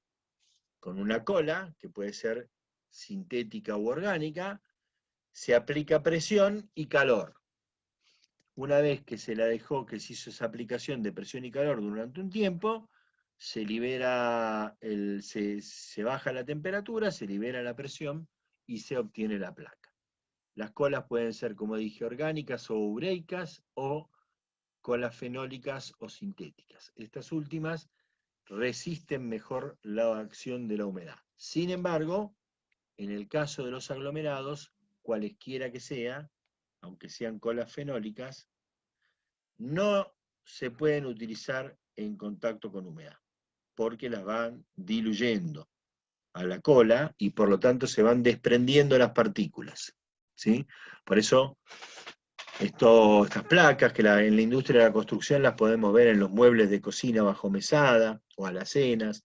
con una cola, que puede ser sintética u orgánica, se aplica presión y calor. Una vez que se la dejó, que se hizo esa aplicación de presión y calor durante un tiempo, se libera, se baja la temperatura, se libera la presión y se obtiene la placa. Las colas pueden ser, como dije, orgánicas o ureicas, o colas fenólicas o sintéticas. Estas últimas resisten mejor la acción de la humedad. Sin embargo, en el caso de los aglomerados, cualesquiera que sea, aunque sean colas fenólicas, no se pueden utilizar en contacto con humedad, porque las van diluyendo a la cola y por lo tanto se van desprendiendo las partículas, ¿sí? Por eso estas placas que en la industria de la construcción las podemos ver en los muebles de cocina bajo mesada o alacenas,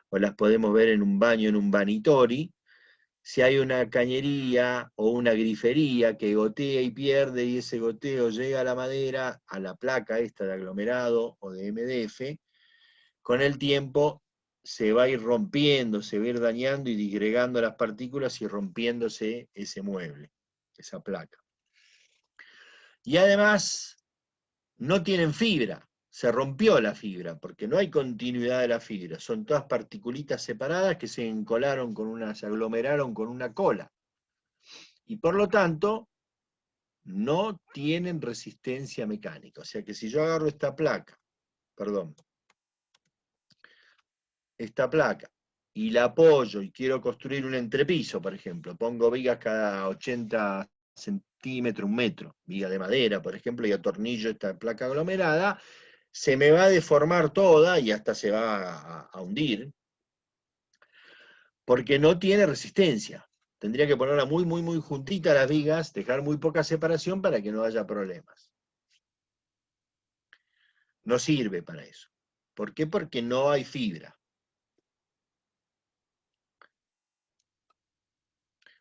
o las podemos ver en un baño, en un vanitori. Si hay una cañería o una grifería que gotea y pierde, y ese goteo llega a la madera, a la placa esta de aglomerado o de MDF, con el tiempo se va a ir rompiendo, se va a ir dañando y disgregando las partículas y rompiéndose ese mueble, esa placa. Y además no tienen fibra, se rompió la fibra, porque no hay continuidad de la fibra, son todas particulitas separadas que se encolaron se aglomeraron con una cola. Y por lo tanto, no tienen resistencia mecánica. O sea que si yo agarro esta placa, y la apoyo y quiero construir un entrepiso, por ejemplo, pongo vigas cada 80 centímetros, 1 metro, viga de madera, por ejemplo, y atornillo esta placa aglomerada, se me va a deformar toda y hasta se va a hundir, porque no tiene resistencia. Tendría que ponerla muy, muy, muy juntita a las vigas, dejar muy poca separación para que no haya problemas. No sirve para eso. ¿Por qué? Porque no hay fibra.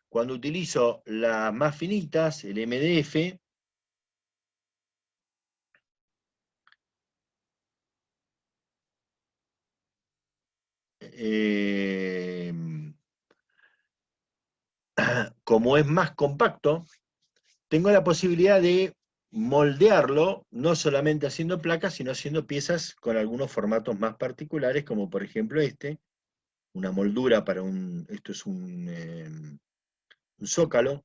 Cuando utilizo las más finitas, el MDF, como es más compacto, tengo la posibilidad de moldearlo, no solamente haciendo placas, sino haciendo piezas con algunos formatos más particulares, como por ejemplo una moldura para esto es un zócalo,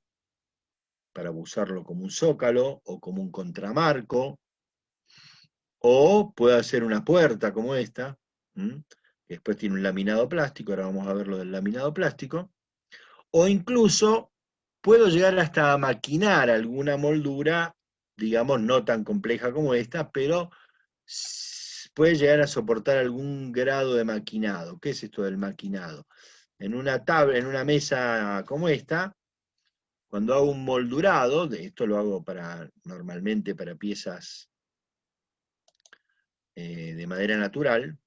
para usarlo como un zócalo o como un contramarco, o puedo hacer una puerta como esta, que después tiene un laminado plástico, ahora vamos a ver lo del laminado plástico, o incluso puedo llegar hasta a maquinar alguna moldura, digamos, no tan compleja como esta, pero puede llegar a soportar algún grado de maquinado. ¿Qué es esto del maquinado? En una tabla, en una mesa como esta, cuando hago un moldurado, esto lo hago normalmente para piezas de madera natural,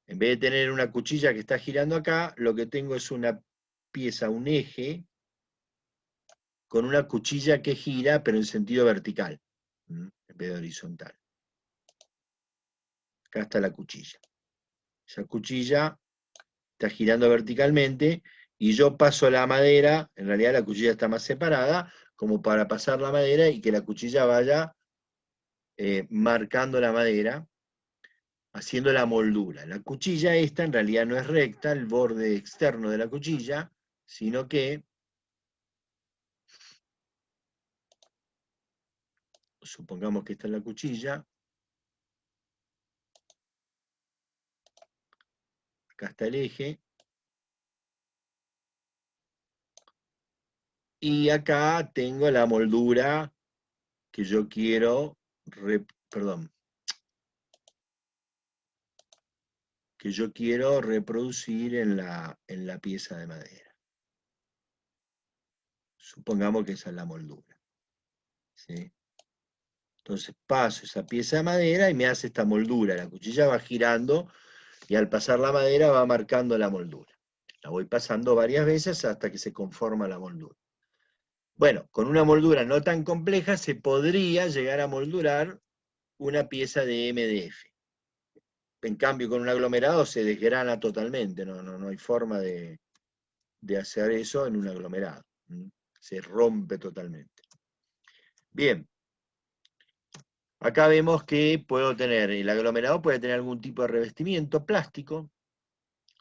en vez de tener una cuchilla que está girando acá, lo que tengo es una pieza, un eje, con una cuchilla que gira, pero en sentido vertical, en vez de horizontal. Acá está la cuchilla. Esa cuchilla está girando verticalmente y yo paso la madera, en realidad la cuchilla está más separada, como para pasar la madera y que la cuchilla vaya marcando la madera, haciendo la moldura. La cuchilla esta en realidad no es recta, el borde externo de la cuchilla, sino que, supongamos que esta es la cuchilla, acá está el eje, y acá tengo la moldura que yo quiero, que yo quiero reproducir en la pieza de madera. Supongamos que esa es la moldura, ¿sí? Entonces paso esa pieza de madera y me hace esta moldura. La cuchilla va girando y al pasar la madera va marcando la moldura. La voy pasando varias veces hasta que se conforma la moldura. Bueno, con una moldura no tan compleja se podría llegar a moldurar una pieza de MDF. En cambio, con un aglomerado se desgrana totalmente, no hay forma de hacer eso en un aglomerado. Se rompe totalmente. Bien, acá vemos que puedo tener, el aglomerado puede tener algún tipo de revestimiento plástico.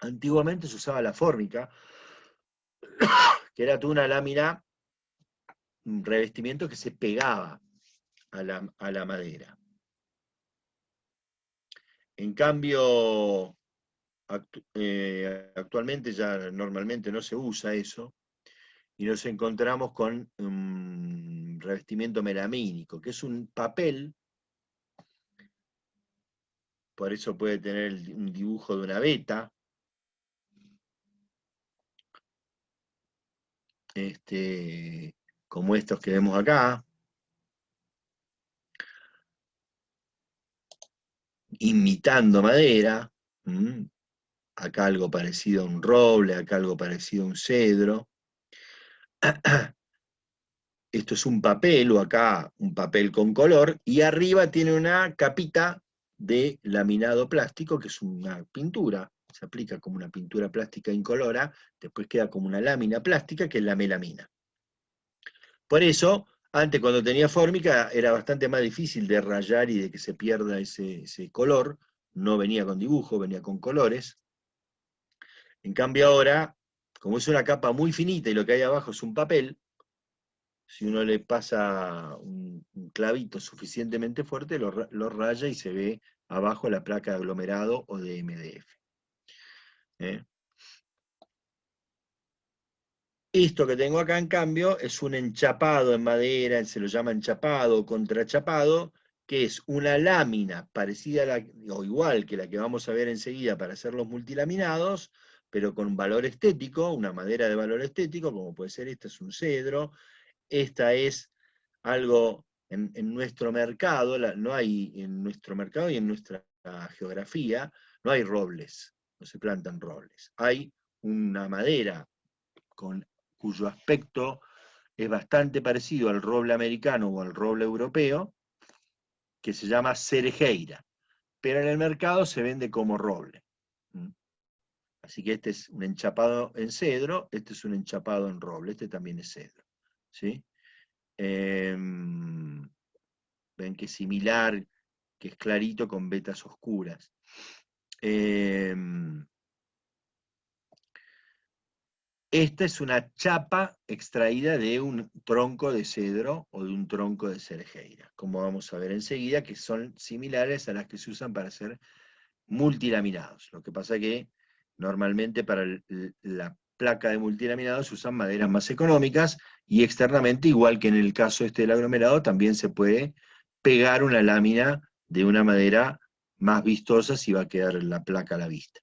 Antiguamente se usaba la fórmica, que era toda una lámina, un revestimiento que se pegaba a la madera. En cambio, actualmente ya normalmente no se usa eso, y nos encontramos con un revestimiento melamínico, que es un papel, por eso puede tener un dibujo de una veta, como estos que vemos acá, imitando madera, acá algo parecido a un roble, acá algo parecido a un cedro. Esto es un papel, o acá un papel con color, y arriba tiene una capita de laminado plástico, que es una pintura, se aplica como una pintura plástica incolora, después queda como una lámina plástica, que es la melamina. Por eso, antes cuando tenía fórmica, era bastante más difícil de rayar y de que se pierda ese color, no venía con dibujo, venía con colores. En cambio ahora, como es una capa muy finita y lo que hay abajo es un papel, si uno le pasa un clavito suficientemente fuerte, lo raya y se ve abajo la placa de aglomerado o de MDF. ¿Eh? Esto que tengo acá, en cambio, es un enchapado en madera, se lo llama enchapado o contrachapado, que es una lámina parecida o igual que la que vamos a ver enseguida para hacer los multilaminados, pero con un valor estético, una madera de valor estético, como puede ser esta, es un cedro. Esta es algo en nuestro mercado, no hay en nuestro mercado y en nuestra geografía, no hay robles, no se plantan robles. Hay una madera cuyo aspecto es bastante parecido al roble americano o al roble europeo, que se llama cerejeira, pero en el mercado se vende como roble. Así que este es un enchapado en cedro, este es un enchapado en roble, este también es cedro. ¿Sí? Ven que es similar, que es clarito con vetas oscuras. Esta es una chapa extraída de un tronco de cedro o de un tronco de cerejeira, como vamos a ver enseguida, que son similares a las que se usan para hacer multilaminados. Lo que pasa que normalmente para la placa de multilaminados se usan maderas más económicas y externamente, igual que en el caso este del aglomerado, también se puede pegar una lámina de una madera más vistosa si va a quedar la placa a la vista.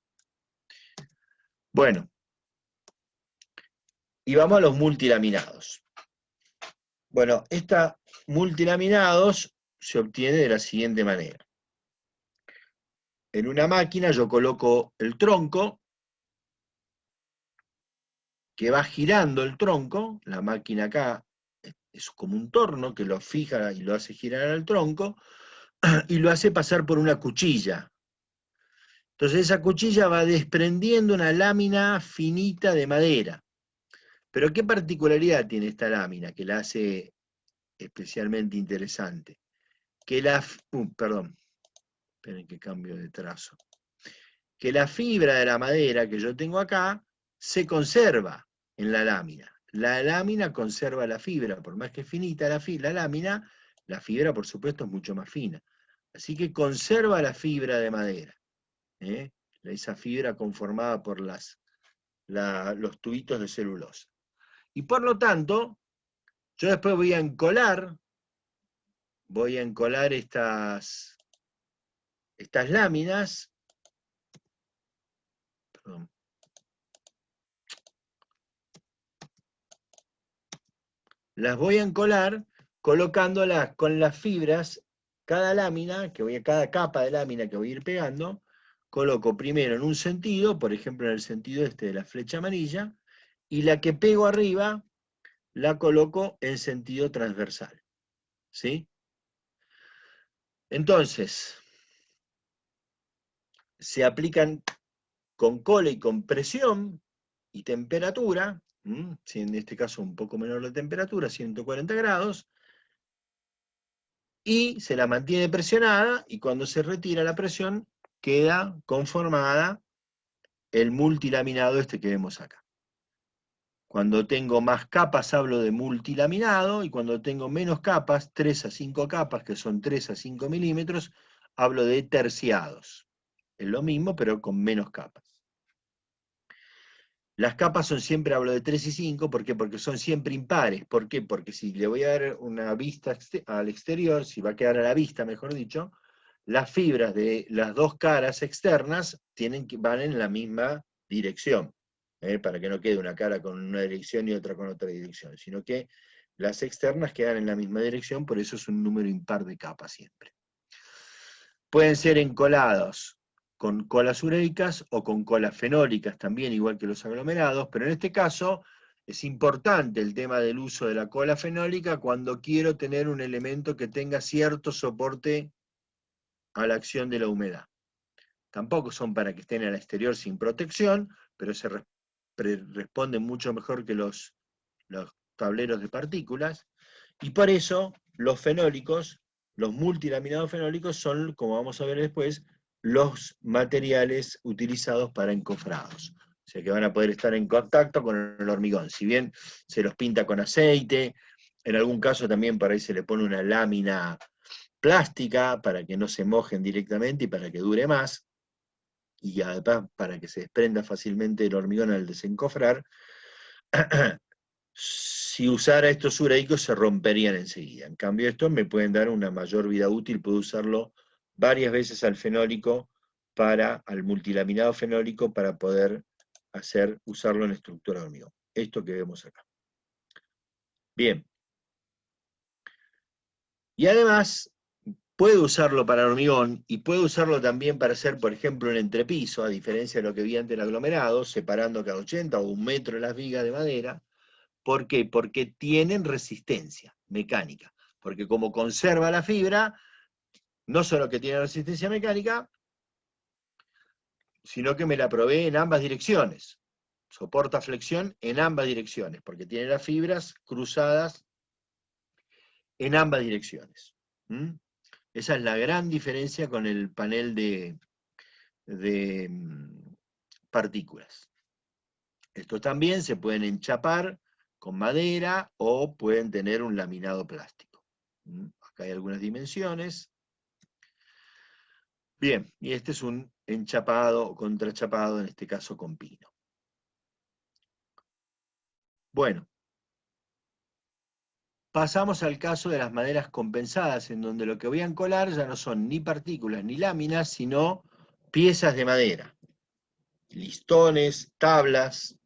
Bueno, y vamos a los multilaminados. Bueno, estos multilaminados se obtiene de la siguiente manera. En una máquina yo coloco el tronco, que va girando el tronco, la máquina acá es como un torno que lo fija y lo hace girar al tronco, y lo hace pasar por una cuchilla. Entonces esa cuchilla va desprendiendo una lámina finita de madera. Pero ¿qué particularidad tiene esta lámina que la hace especialmente interesante? Que perdón, esperen que cambio de trazo. Que la fibra de la madera que yo tengo acá se conserva en la lámina. La lámina conserva la fibra, por más que es finita la lámina, la fibra por supuesto es mucho más fina. Así que conserva la fibra de madera. Esa fibra conformada por los tubitos de celulosa. Y por lo tanto, yo después voy a encolar estas láminas. Perdón. Las voy a encolar colocándolas con las fibras, cada capa de lámina que voy a ir pegando, coloco primero en un sentido, por ejemplo en el sentido este de la flecha amarilla, y la que pego arriba la coloco en sentido transversal. ¿Sí? Entonces, se aplican con cola y con presión y temperatura, si en este caso un poco menor la temperatura, 140 grados, y se la mantiene presionada, y cuando se retira la presión, queda conformada el multilaminado este que vemos acá. Cuando tengo más capas hablo de multilaminado, y cuando tengo menos capas, 3 a 5 capas, que son 3 a 5 milímetros, hablo de terciados. Es lo mismo, pero con menos capas. Las capas son siempre, hablo de 3 y 5, ¿por qué? Porque son siempre impares. ¿Por qué? Porque si le voy a dar una vista al exterior, si va a quedar a la vista, mejor dicho, las fibras de las dos caras externas van en la misma dirección, para que no quede una cara con una dirección y otra con otra dirección, sino que las externas quedan en la misma dirección, por eso es un número impar de capas siempre. Pueden ser encolados con colas ureicas o con colas fenólicas también, igual que los aglomerados, pero en este caso es importante el tema del uso de la cola fenólica cuando quiero tener un elemento que tenga cierto soporte a la acción de la humedad. Tampoco son para que estén al exterior sin protección, pero se responden mucho mejor que los tableros de partículas, y por eso los fenólicos, los multilaminados fenólicos son, como vamos a ver después, los materiales utilizados para encofrados. O sea que van a poder estar en contacto con el hormigón. Si bien se los pinta con aceite, en algún caso también por ahí se le pone una lámina plástica para que no se mojen directamente y para que dure más, y además para que se desprenda fácilmente el hormigón al desencofrar. Si usara estos ureicos se romperían enseguida. En cambio estos me pueden dar una mayor vida útil, puedo usarlo varias veces al fenólico, al multilaminado fenólico, para poder usarlo en estructura de hormigón. Esto que vemos acá. Bien. Y además, puedo usarlo para hormigón y puedo usarlo también para hacer, por ejemplo, un entrepiso, a diferencia de lo que vi antes del aglomerado, separando cada 80 o 1 metro las vigas de madera. ¿Por qué? Porque tienen resistencia mecánica. Porque como conserva la fibra, no solo que tiene resistencia mecánica, sino que me la provee en ambas direcciones. Soporta flexión en ambas direcciones, porque tiene las fibras cruzadas en ambas direcciones. Esa es la gran diferencia con el panel de partículas. Estos también se pueden enchapar con madera o pueden tener un laminado plástico. Acá hay algunas dimensiones. Bien, y este es un enchapado o contrachapado, en este caso con pino. Bueno, pasamos al caso de las maderas compensadas, en donde lo que voy a encolar ya no son ni partículas ni láminas, sino piezas de madera, listones, tablas.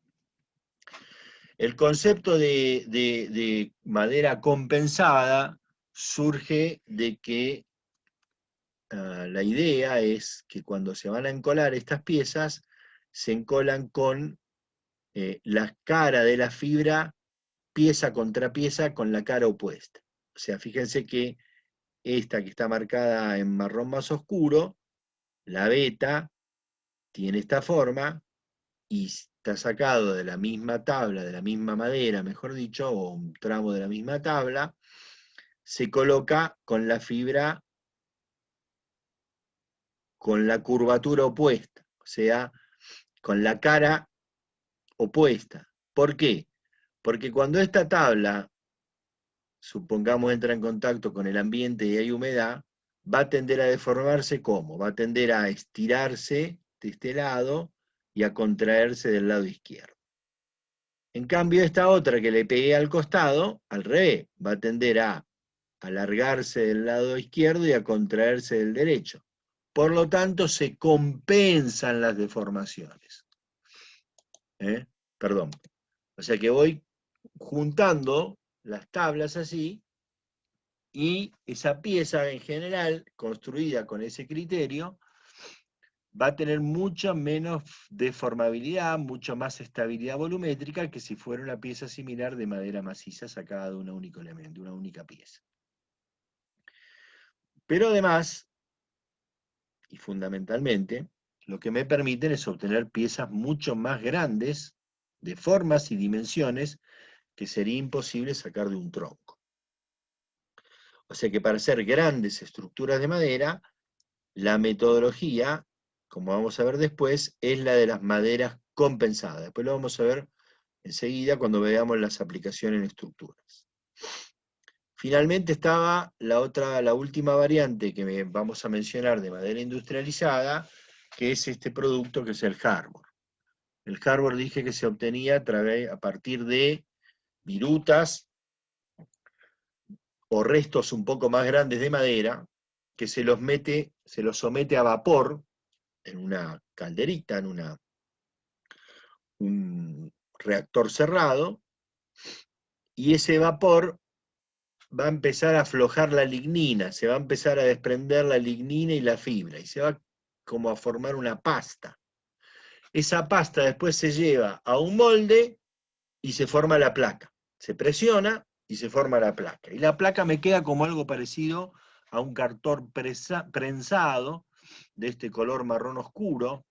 El concepto de madera compensada surge de que la idea es que cuando se van a encolar estas piezas, se encolan con la cara de la fibra, pieza contra pieza, con la cara opuesta. O sea, fíjense que esta que está marcada en marrón más oscuro, la beta, tiene esta forma y está sacado de la misma tabla, de la misma madera, mejor dicho, o un tramo de la misma tabla, se coloca con la fibra con la curvatura opuesta, o sea, con la cara opuesta. ¿Por qué? Porque cuando esta tabla, supongamos, entra en contacto con el ambiente y hay humedad, va a tender a deformarse ¿cómo? Va a tender a estirarse de este lado y a contraerse del lado izquierdo. En cambio, esta otra que le pegué al costado, al revés, va a tender a alargarse del lado izquierdo y a contraerse del derecho. Por lo tanto, se compensan las deformaciones. Perdón. O sea que voy juntando las tablas así, y esa pieza en general, construida con ese criterio, va a tener mucha menos deformabilidad, mucha más estabilidad volumétrica que si fuera una pieza similar de madera maciza sacada de un único elemento, una única pieza. Pero además, y fundamentalmente, lo que me permiten es obtener piezas mucho más grandes, de formas y dimensiones, que sería imposible sacar de un tronco. O sea que para hacer grandes estructuras de madera, la metodología, como vamos a ver después, es la de las maderas compensadas. Después lo vamos a ver enseguida cuando veamos las aplicaciones en estructuras. Finalmente estaba la última variante que vamos a mencionar de madera industrializada, que es este producto que es el hardboard. El hardboard dije que se obtenía a partir de virutas o restos un poco más grandes de madera, que se los somete a vapor en una calderita, en un reactor cerrado, y ese vapor va a empezar a aflojar la lignina, se va a empezar a desprender la lignina y la fibra, y se va como a formar una pasta. Esa pasta después se lleva a un molde y se forma la placa. Se presiona y se forma la placa. Y la placa me queda como algo parecido a un cartón prensado de este color marrón oscuro,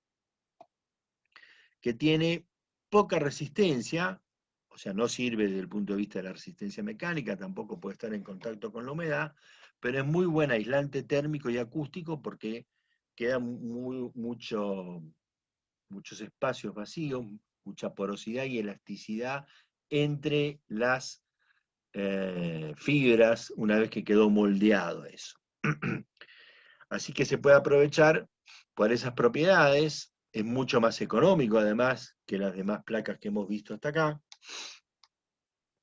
que tiene poca resistencia, o sea, no sirve desde el punto de vista de la resistencia mecánica, tampoco puede estar en contacto con la humedad, pero es muy buen aislante térmico y acústico porque queda muchos espacios vacíos, mucha porosidad y elasticidad entre las fibras una vez que quedó moldeado eso. Así que se puede aprovechar por esas propiedades, es mucho más económico además que las demás placas que hemos visto hasta acá.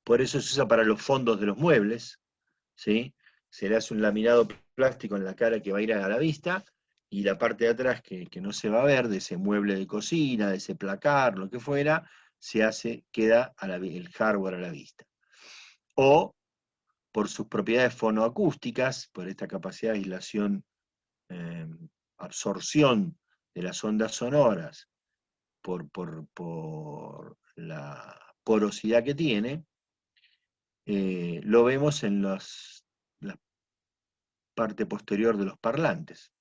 Por eso se usa para los fondos de los muebles, ¿sí? Se le hace un laminado plástico en la cara que va a ir a la vista, y la parte de atrás que no se va a ver, de ese mueble de cocina, de ese placar, lo que fuera, queda el hardware a la vista. O por sus propiedades fonoacústicas, por esta capacidad de aislación, absorción de las ondas sonoras, por la porosidad que tiene, lo vemos en la parte posterior de los parlantes.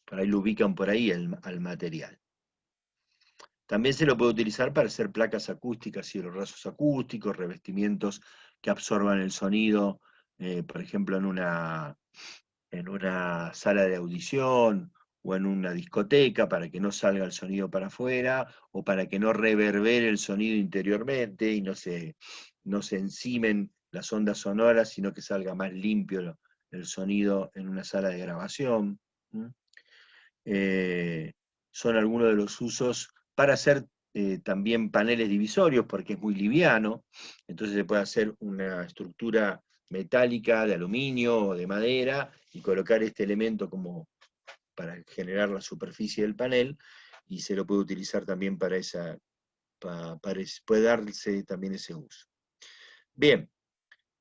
Por ahí lo ubican por ahí al material. También se lo puede utilizar para hacer placas acústicas, rasos acústicos, revestimientos que absorban el sonido, por ejemplo, en una en una sala de audición o en una discoteca para que no salga el sonido para afuera o para que no reverbere el sonido interiormente y no se encimen las ondas sonoras, sino que salga más limpio el sonido en una sala de grabación. Son algunos de los usos para hacer también paneles divisorios, porque es muy liviano, entonces se puede hacer una estructura metálica de aluminio o de madera y colocar este elemento como para generar la superficie del panel, y se lo puede utilizar también para puede darse también ese uso. Bien,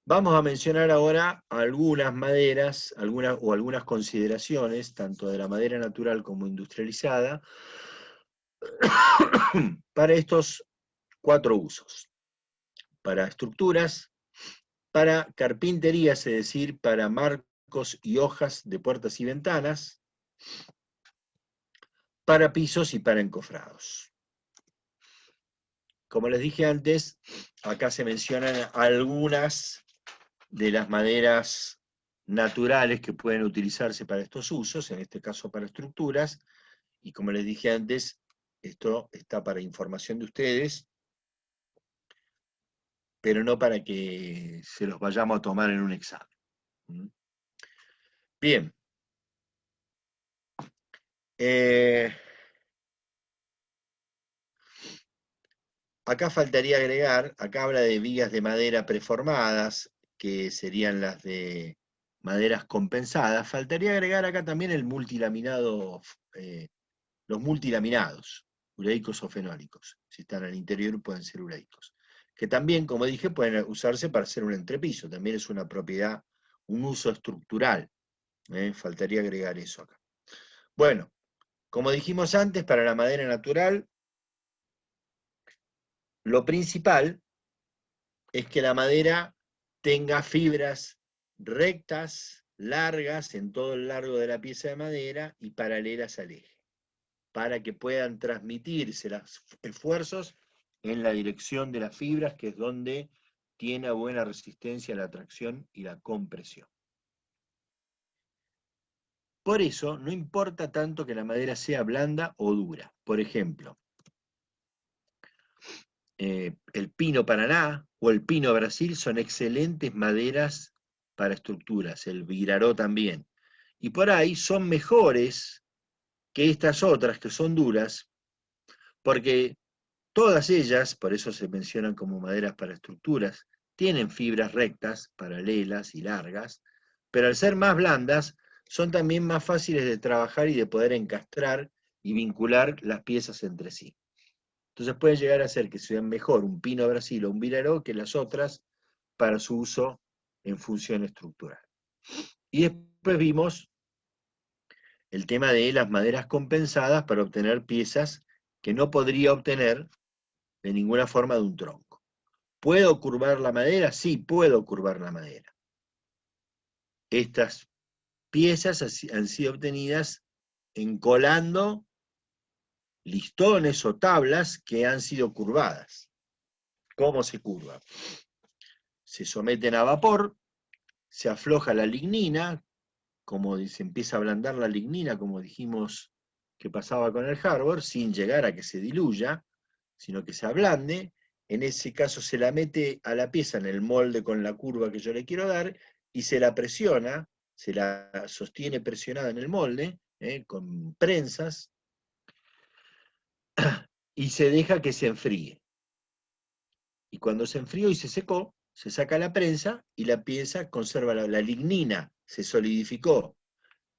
vamos a mencionar ahora algunas maderas, algunas consideraciones, tanto de la madera natural como industrializada, para estos 4 usos. Para estructuras, para carpintería, es decir, para marcos y hojas de puertas y ventanas, para pisos y para encofrados. Como les dije antes, acá se mencionan algunas de las maderas naturales que pueden utilizarse para estos usos, en este caso para estructuras, y como les dije antes, esto está para información de ustedes, pero no para que se los vayamos a tomar en un examen. Bien. Acá faltaría agregar, acá habla de vigas de madera preformadas, que serían las de maderas compensadas. Faltaría agregar acá también el multilaminado, los multilaminados, ureicos o fenólicos. Si están al interior pueden ser ureicos. Que también, como dije, pueden usarse para hacer un entrepiso. También es una propiedad, un uso estructural. Faltaría agregar eso acá. Bueno, como dijimos antes, para la madera natural, lo principal es que la madera tenga fibras rectas, largas, en todo el largo de la pieza de madera y paralelas al eje, para que puedan transmitirse los esfuerzos en la dirección de las fibras, que es donde tiene buena resistencia a la tracción y la compresión. Por eso, no importa tanto que la madera sea blanda o dura. Por ejemplo, el pino Paraná o el pino Brasil son excelentes maderas para estructuras, el viraró también. Y por ahí son mejores que estas otras que son duras, porque todas ellas, por eso se mencionan como maderas para estructuras, tienen fibras rectas, paralelas y largas, pero al ser más blandas, son también más fáciles de trabajar y de poder encastrar y vincular las piezas entre sí. Entonces puede llegar a ser que sean mejor un pino Brasil o un viraró que las otras para su uso en función estructural. Y después vimos el tema de las maderas compensadas para obtener piezas que no podría obtener de ninguna forma de un tronco. ¿Puedo curvar la madera? Sí, puedo curvar la madera. Estas piezas han sido obtenidas encolando listones o tablas que han sido curvadas. ¿Cómo se curva? Se someten a vapor, se afloja la lignina, como se empieza a ablandar la lignina, como dijimos que pasaba con el hardware, sin llegar a que se diluya, sino que se ablande. En ese caso se la mete a la pieza en el molde con la curva que yo le quiero dar y se la presiona, se la sostiene presionada en el molde, con prensas, y se deja que se enfríe. Y cuando se enfrió y se secó, se saca la prensa y la pieza conserva la lignina, se solidificó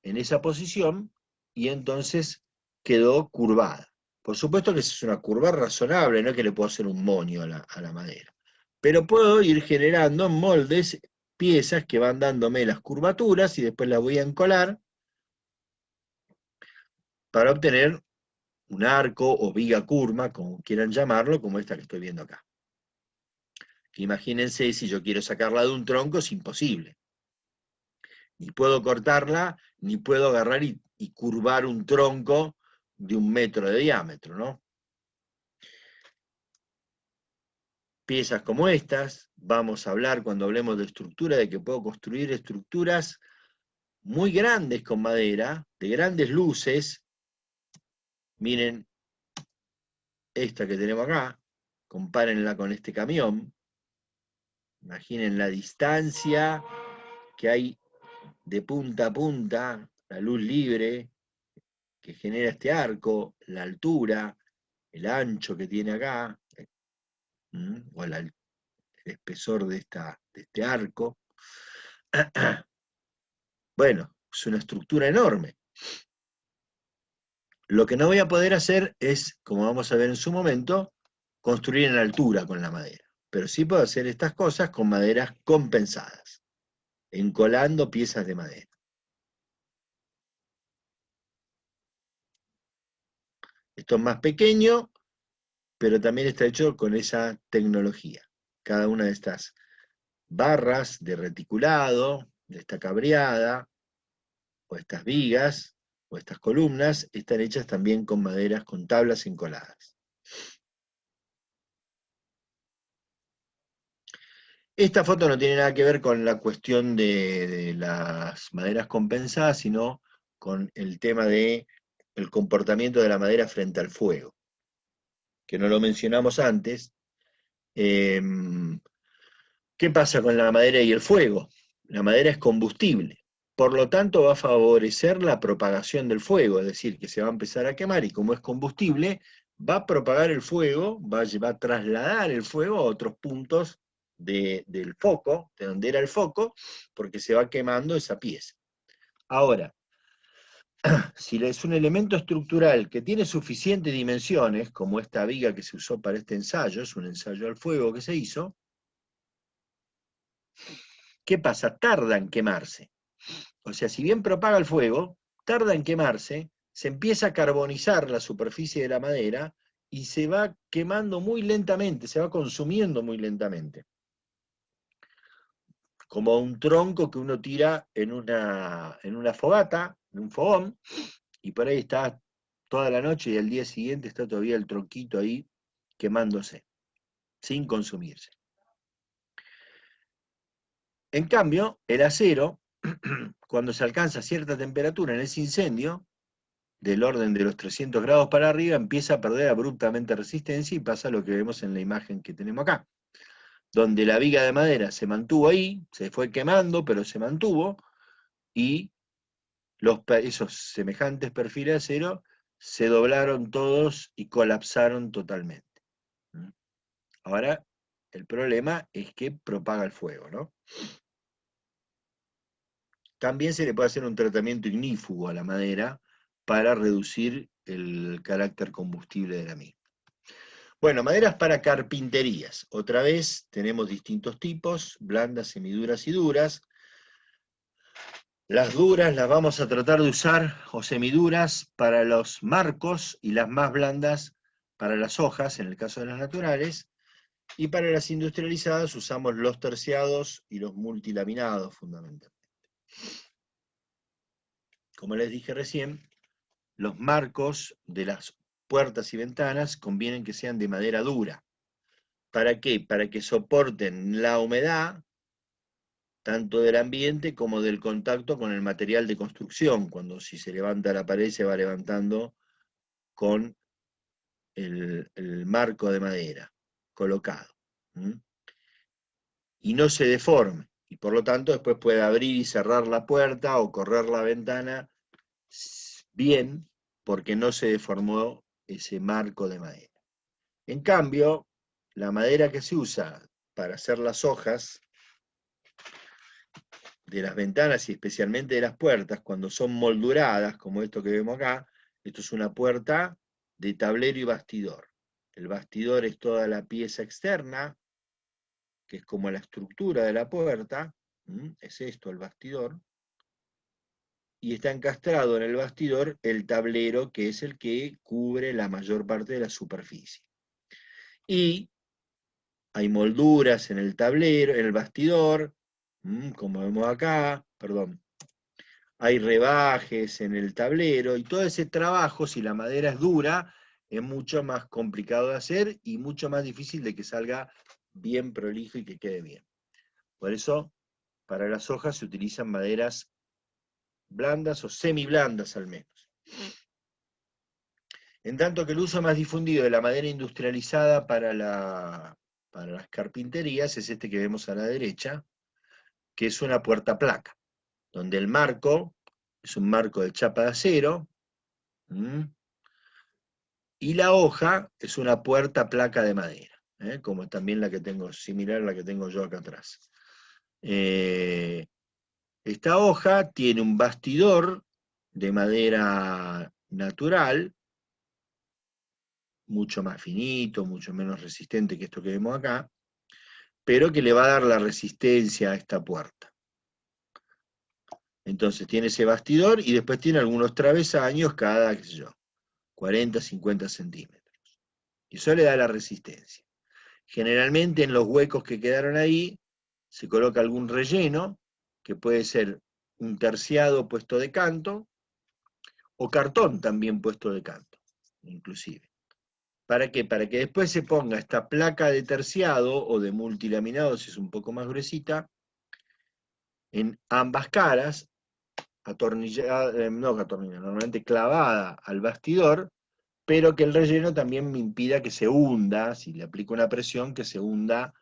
en esa posición y entonces quedó curvada. Por supuesto que es una curva razonable, no es que le puedo hacer un moño a la madera. Pero puedo ir generando en moldes piezas que van dándome las curvaturas y después las voy a encolar para obtener un arco o viga curva, como quieran llamarlo, como esta que estoy viendo acá. Imagínense, si yo quiero sacarla de un tronco, es imposible. Ni puedo cortarla, ni puedo agarrar y curvar un tronco de 1 metro de diámetro, ¿no? Piezas como estas, vamos a hablar cuando hablemos de estructura, de que puedo construir estructuras muy grandes con madera, de grandes luces. Miren esta que tenemos acá, compárenla con este camión. Imaginen la distancia que hay de punta a punta, la luz libre que genera este arco, la altura, el ancho que tiene acá, o el espesor de este arco. Bueno, es una estructura enorme. Lo que no voy a poder hacer es, como vamos a ver en su momento, construir en altura con la madera. Pero sí puedo hacer estas cosas con maderas compensadas, encolando piezas de madera. Esto es más pequeño, pero también está hecho con esa tecnología. Cada una de estas barras de reticulado, de esta cabreada, o estas vigas, o estas columnas, están hechas también con maderas, con tablas encoladas. Esta foto no tiene nada que ver con la cuestión de las maderas compensadas, sino con el tema del comportamiento de la madera frente al fuego, que no lo mencionamos antes. ¿Qué pasa con la madera y el fuego? La madera es combustible, por lo tanto va a favorecer la propagación del fuego, es decir, que se va a empezar a quemar y como es combustible, va a propagar el fuego, va a trasladar el fuego a otros puntos del foco, de donde era el foco, porque se va quemando esa pieza. Ahora, si es un elemento estructural que tiene suficientes dimensiones, como esta viga que se usó para este ensayo, es un ensayo al fuego que se hizo, ¿qué pasa? Tarda en quemarse. O sea, si bien propaga el fuego, tarda en quemarse, se empieza a carbonizar la superficie de la madera y se va quemando muy lentamente, se va consumiendo muy lentamente. Como un tronco que uno tira en una fogata, en un fogón, y por ahí está toda la noche y al día siguiente está todavía el tronquito ahí quemándose, sin consumirse. En cambio, el acero, cuando se alcanza cierta temperatura en ese incendio, del orden de los 300 grados para arriba, empieza a perder abruptamente resistencia y pasa lo que vemos en la imagen que tenemos acá, donde la viga de madera se mantuvo ahí, se fue quemando, pero se mantuvo, y esos semejantes perfiles de acero se doblaron todos y colapsaron totalmente. Ahora, el problema es que propaga el fuego, ¿no? También se le puede hacer un tratamiento ignífugo a la madera para reducir el carácter combustible de la misma. Bueno, maderas para carpinterías. Otra vez tenemos distintos tipos, blandas, semiduras y duras. Las duras las vamos a tratar de usar, o semiduras, para los marcos, y las más blandas para las hojas, en el caso de las naturales. Y para las industrializadas usamos los terciados y los multilaminados, fundamentalmente. Como les dije recién, los marcos de las puertas y ventanas convienen que sean de madera dura. ¿Para qué? Para que soporten la humedad, tanto del ambiente como del contacto con el material de construcción, cuando si se levanta la pared se va levantando con el marco de madera colocado. Y no se deforme, y por lo tanto después puede abrir y cerrar la puerta o correr la ventana bien, porque no se deformó ese marco de madera. En cambio, la madera que se usa para hacer las hojas de las ventanas y especialmente de las puertas, cuando son molduradas, como esto que vemos acá, esto es una puerta de tablero y bastidor. El bastidor es toda la pieza externa, que es como la estructura de la puerta, es esto el bastidor, y está encastrado en el bastidor el tablero, que es el que cubre la mayor parte de la superficie. Y hay molduras en el tablero, en el bastidor, como vemos acá, perdón. Hay rebajes en el tablero, y todo ese trabajo, si la madera es dura, es mucho más complicado de hacer y mucho más difícil de que salga bien prolijo y que quede bien. Por eso, para las hojas se utilizan maderas blandas o semiblandas al menos. En tanto que el uso más difundido de la madera industrializada para las carpinterías es este que vemos a la derecha, que es una puerta placa, donde el marco es un marco de chapa de acero, y la hoja es una puerta placa de madera, como también la que tengo, similar a la que tengo yo acá atrás. Esta hoja tiene un bastidor de madera natural, mucho más finito, mucho menos resistente que esto que vemos acá, pero que le va a dar la resistencia a esta puerta. Entonces tiene ese bastidor y después tiene algunos travesaños cada, qué sé yo, 40, 50 centímetros. Y eso le da la resistencia. Generalmente en los huecos que quedaron ahí se coloca algún relleno, que puede ser un terciado puesto de canto, o cartón también puesto de canto, inclusive. ¿Para qué? Para que después se ponga esta placa de terciado o de multilaminado, si es un poco más gruesita, en ambas caras, atornillada, no atornillada, normalmente clavada al bastidor, pero que el relleno también me impida que se hunda, si le aplico una presión, que se hunda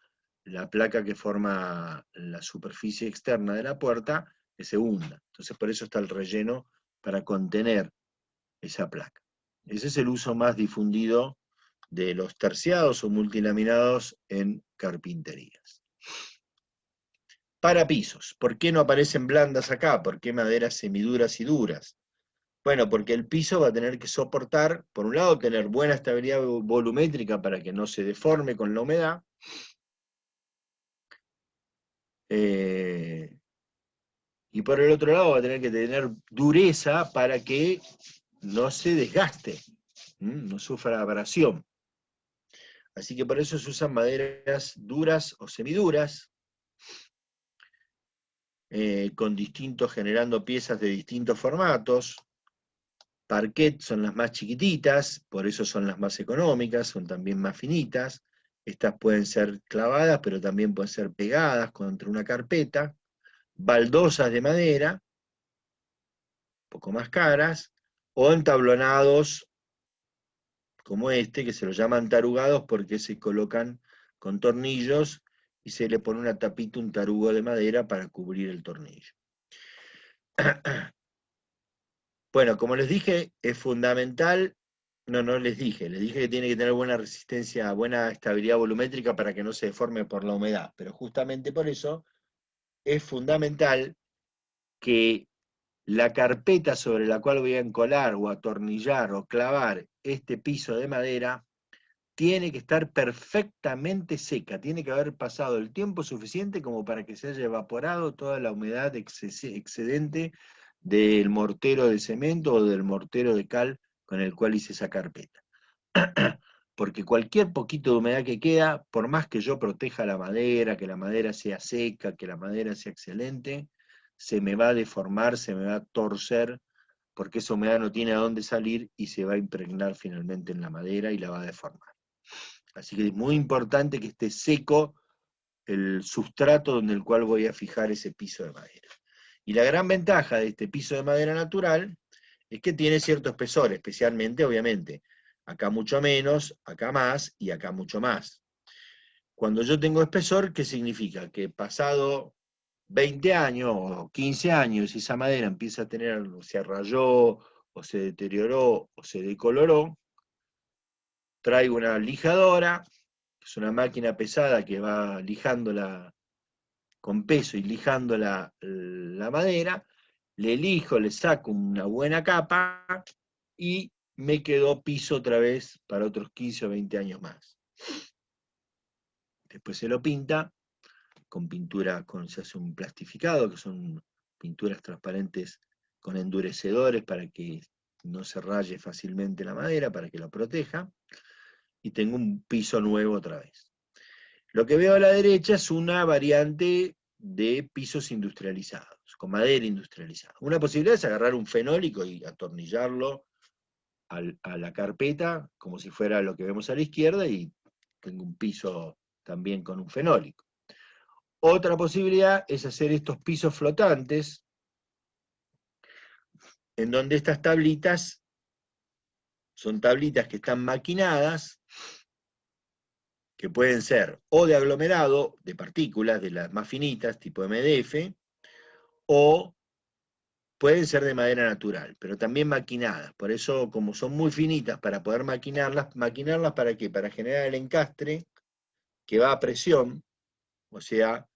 la placa que forma la superficie externa de la puerta, que se hunda. Entonces por eso está el relleno para contener esa placa. Ese es el uso más difundido de los terciados o multilaminados en carpinterías. Para pisos, ¿por qué no aparecen blandas acá? ¿Por qué maderas semiduras y duras? Bueno, porque el piso va a tener que soportar, por un lado, tener buena estabilidad volumétrica para que no se deforme con la humedad, y por el otro lado va a tener que tener dureza para que no se desgaste, no sufra abrasión. Así que por eso se usan maderas duras o semiduras, generando piezas de distintos formatos. Parquet son las más chiquititas, por eso son las más económicas, son también más finitas. Estas pueden ser clavadas, pero también pueden ser pegadas contra una carpeta. Baldosas de madera, un poco más caras, o entablonados como este, que se los llaman tarugados porque se colocan con tornillos y se le pone una tapita, un tarugo de madera para cubrir el tornillo. Bueno, como les dije, es fundamental, no les dije que tiene que tener buena resistencia, buena estabilidad volumétrica para que no se deforme por la humedad, pero justamente por eso es fundamental que la carpeta sobre la cual voy a encolar o atornillar o clavar este piso de madera tiene que estar perfectamente seca, tiene que haber pasado el tiempo suficiente como para que se haya evaporado toda la humedad excedente del mortero de cemento o del mortero de cal con el cual hice esa carpeta. Porque cualquier poquito de humedad que queda, por más que yo proteja la madera, que la madera sea seca, que la madera sea excelente, se me va a deformar, se me va a torcer, porque esa humedad no tiene a dónde salir y se va a impregnar finalmente en la madera y la va a deformar. Así que es muy importante que esté seco el sustrato donde el cual voy a fijar ese piso de madera. Y la gran ventaja de este piso de madera natural es que tiene cierto espesor, especialmente, obviamente, acá mucho menos, acá más y acá mucho más. Cuando yo tengo espesor, ¿qué significa? Que pasado 20 años o 15 años, esa madera empieza a tener, o se rayó, o se deterioró, o se decoloró, traigo una lijadora, es una máquina pesada que va lijándola con peso y lijando la madera, le elijo, le saco una buena capa y me quedó piso otra vez para otros 15 o 20 años más. Después se lo pinta con pintura, se hace un plastificado, que son pinturas transparentes con endurecedores para que no se raye fácilmente la madera, para que la proteja, y tengo un piso nuevo otra vez. Lo que veo a la derecha es una variante de pisos industrializados, con madera industrializada. Una posibilidad es agarrar un fenólico y atornillarlo a la carpeta, como si fuera lo que vemos a la izquierda, y tengo un piso también con un fenólico. Otra posibilidad es hacer estos pisos flotantes, en donde estas tablitas son tablitas que están maquinadas, que pueden ser o de aglomerado, de partículas, de las más finitas, tipo MDF, o pueden ser de madera natural, pero también maquinadas. Por eso, como son muy finitas para poder maquinarlas ¿para qué? Para generar el encastre que va a presión, o sea,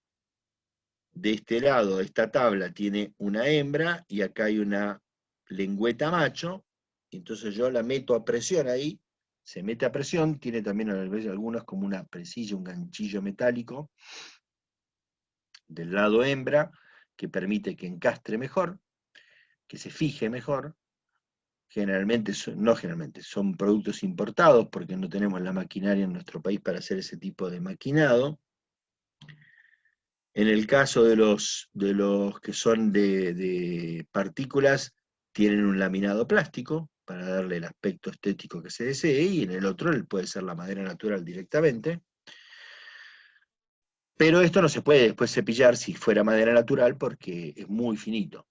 de este lado, esta tabla tiene una hembra y acá hay una lengüeta macho, entonces yo la meto a presión ahí, se mete a presión, tiene también a veces algunas como una presilla, un ganchillo metálico del lado hembra, que permite que encastre mejor, que se fije mejor. Generalmente, no generalmente, son productos importados porque no tenemos la maquinaria en nuestro país para hacer ese tipo de maquinado. En el caso de los que son de partículas, tienen un laminado plástico para darle el aspecto estético que se desee, y en el otro puede ser la madera natural directamente. Pero esto no se puede después cepillar si fuera madera natural porque es muy finito.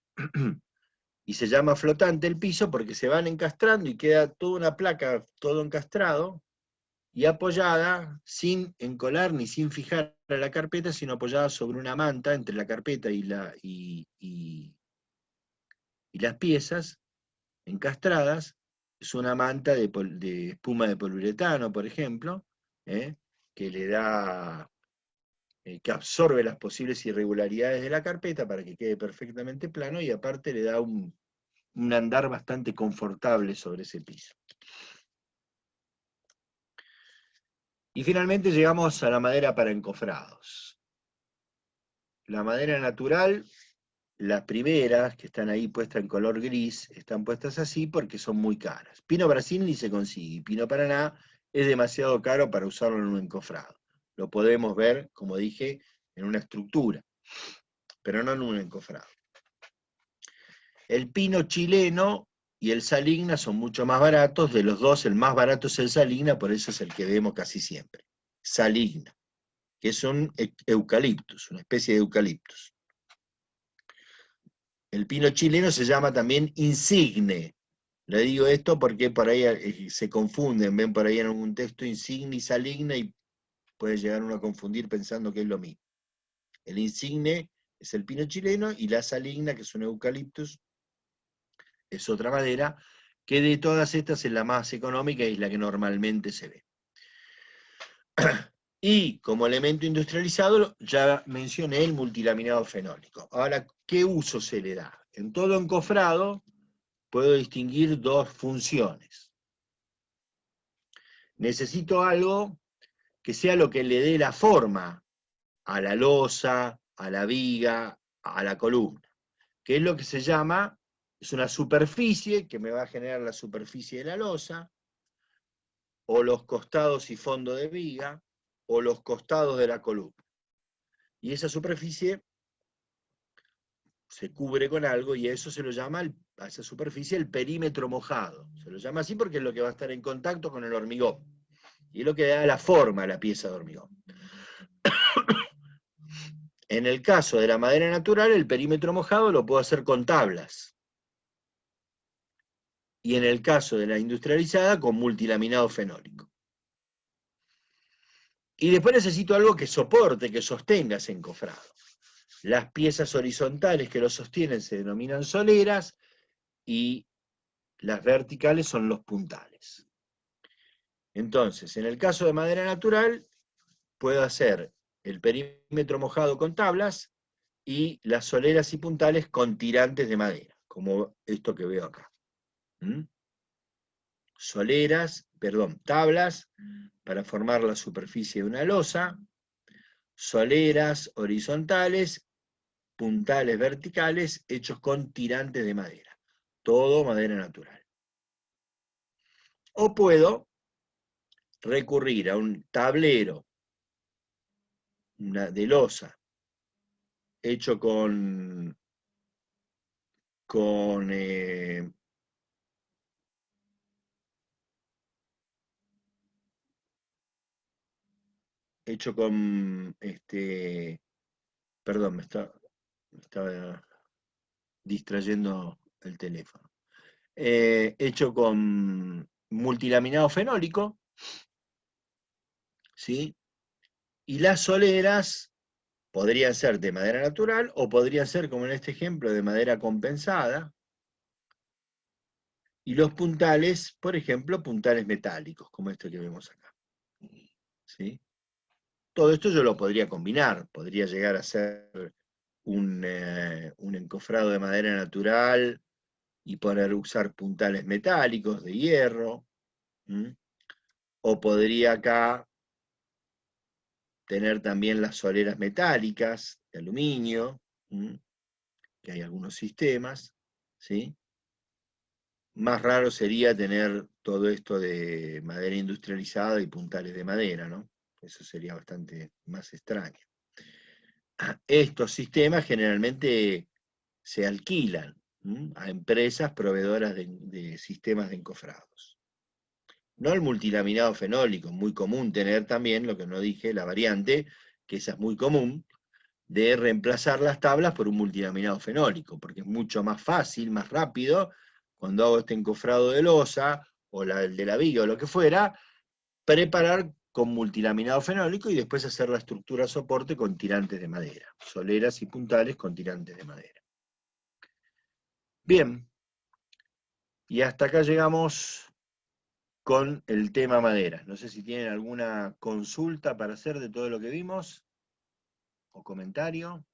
Y se llama flotante el piso porque se van encastrando y queda toda una placa, todo encastrado, y apoyada, sin encolar ni sin fijar a la carpeta, sino apoyada sobre una manta entre la carpeta y las piezas encastradas. Es una manta de espuma de poliuretano, por ejemplo, ¿eh? Que le da, que absorbe las posibles irregularidades de la carpeta para que quede perfectamente plano, y aparte le da un andar bastante confortable sobre ese piso. Y finalmente llegamos a la madera para encofrados. La madera natural, las primeras que están ahí puestas en color gris, están puestas así porque son muy caras. Pino Brasil ni se consigue, y Pino Paraná es demasiado caro para usarlo en un encofrado. Lo podemos ver, como dije, en una estructura, pero no en un encofrado. El pino chileno y el saligna son mucho más baratos. De los dos, el más barato es el saligna, por eso es el que vemos casi siempre. Saligna, que es un eucaliptus, una especie de eucaliptus. El pino chileno se llama también insigne. Le digo esto porque por ahí se confunden, ven por ahí en algún texto insigne y saligna y puede llegar uno a confundir pensando que es lo mismo. El insigne es el pino chileno y la saligna, que es un eucaliptus, es otra madera, que de todas estas es la más económica y es la que normalmente se ve. Y como elemento industrializado, ya mencioné el multilaminado fenólico. Ahora, ¿qué uso se le da? En todo encofrado puedo distinguir dos funciones. Necesito algo que sea lo que le dé la forma a la losa, a la viga, a la columna, que es lo que se llama, es una superficie que me va a generar la superficie de la losa, o los costados y fondo de viga, o los costados de la columna. Y esa superficie se cubre con algo, y a eso se lo llama, a esa superficie, el perímetro mojado. Se lo llama así porque es lo que va a estar en contacto con el hormigón, y es lo que da la forma a la pieza de hormigón. En el caso de la madera natural, el perímetro mojado lo puedo hacer con tablas. Y en el caso de la industrializada, con multilaminado fenólico. Y después necesito algo que soporte, que sostenga ese encofrado. Las piezas horizontales que lo sostienen se denominan soleras, y las verticales son los puntales. Entonces, en el caso de madera natural, puedo hacer el perímetro mojado con tablas y las soleras y puntales con tirantes de madera, como esto que veo acá. Tablas para formar la superficie de una losa, soleras horizontales, puntales verticales hechos con tirantes de madera. Todo madera natural. O puedo recurrir a un tablero de losa hecho con hecho con perdón, me estaba distrayendo el teléfono. hecho con multilaminado fenólico, ¿sí? Y las soleras podrían ser de madera natural o podrían ser, como en este ejemplo, de madera compensada. Y los puntales, por ejemplo, puntales metálicos, como este que vemos acá. ¿Sí? Todo esto yo lo podría combinar, podría llegar a ser un encofrado de madera natural y poder usar puntales metálicos de hierro. ¿Mm? O podría acá tener también las soleras metálicas de aluminio, ¿Mm? Que hay algunos sistemas, ¿sí? Más raro sería tener todo esto de madera industrializada y puntales de madera, ¿no? Eso sería bastante más extraño. Estos sistemas generalmente se alquilan a empresas proveedoras de sistemas de encofrados. No el multilaminado fenólico, muy común tener también, lo que no dije, la variante, que esa es muy común, de reemplazar las tablas por un multilaminado fenólico, porque es mucho más fácil, más rápido, cuando hago este encofrado de losa, o el de la viga, o lo que fuera, preparar con multilaminado fenólico y después hacer la estructura soporte con tirantes de madera, soleras y puntales con tirantes de madera. Bien, y hasta acá llegamos con el tema madera. No sé si tienen alguna consulta para hacer de todo lo que vimos o comentario.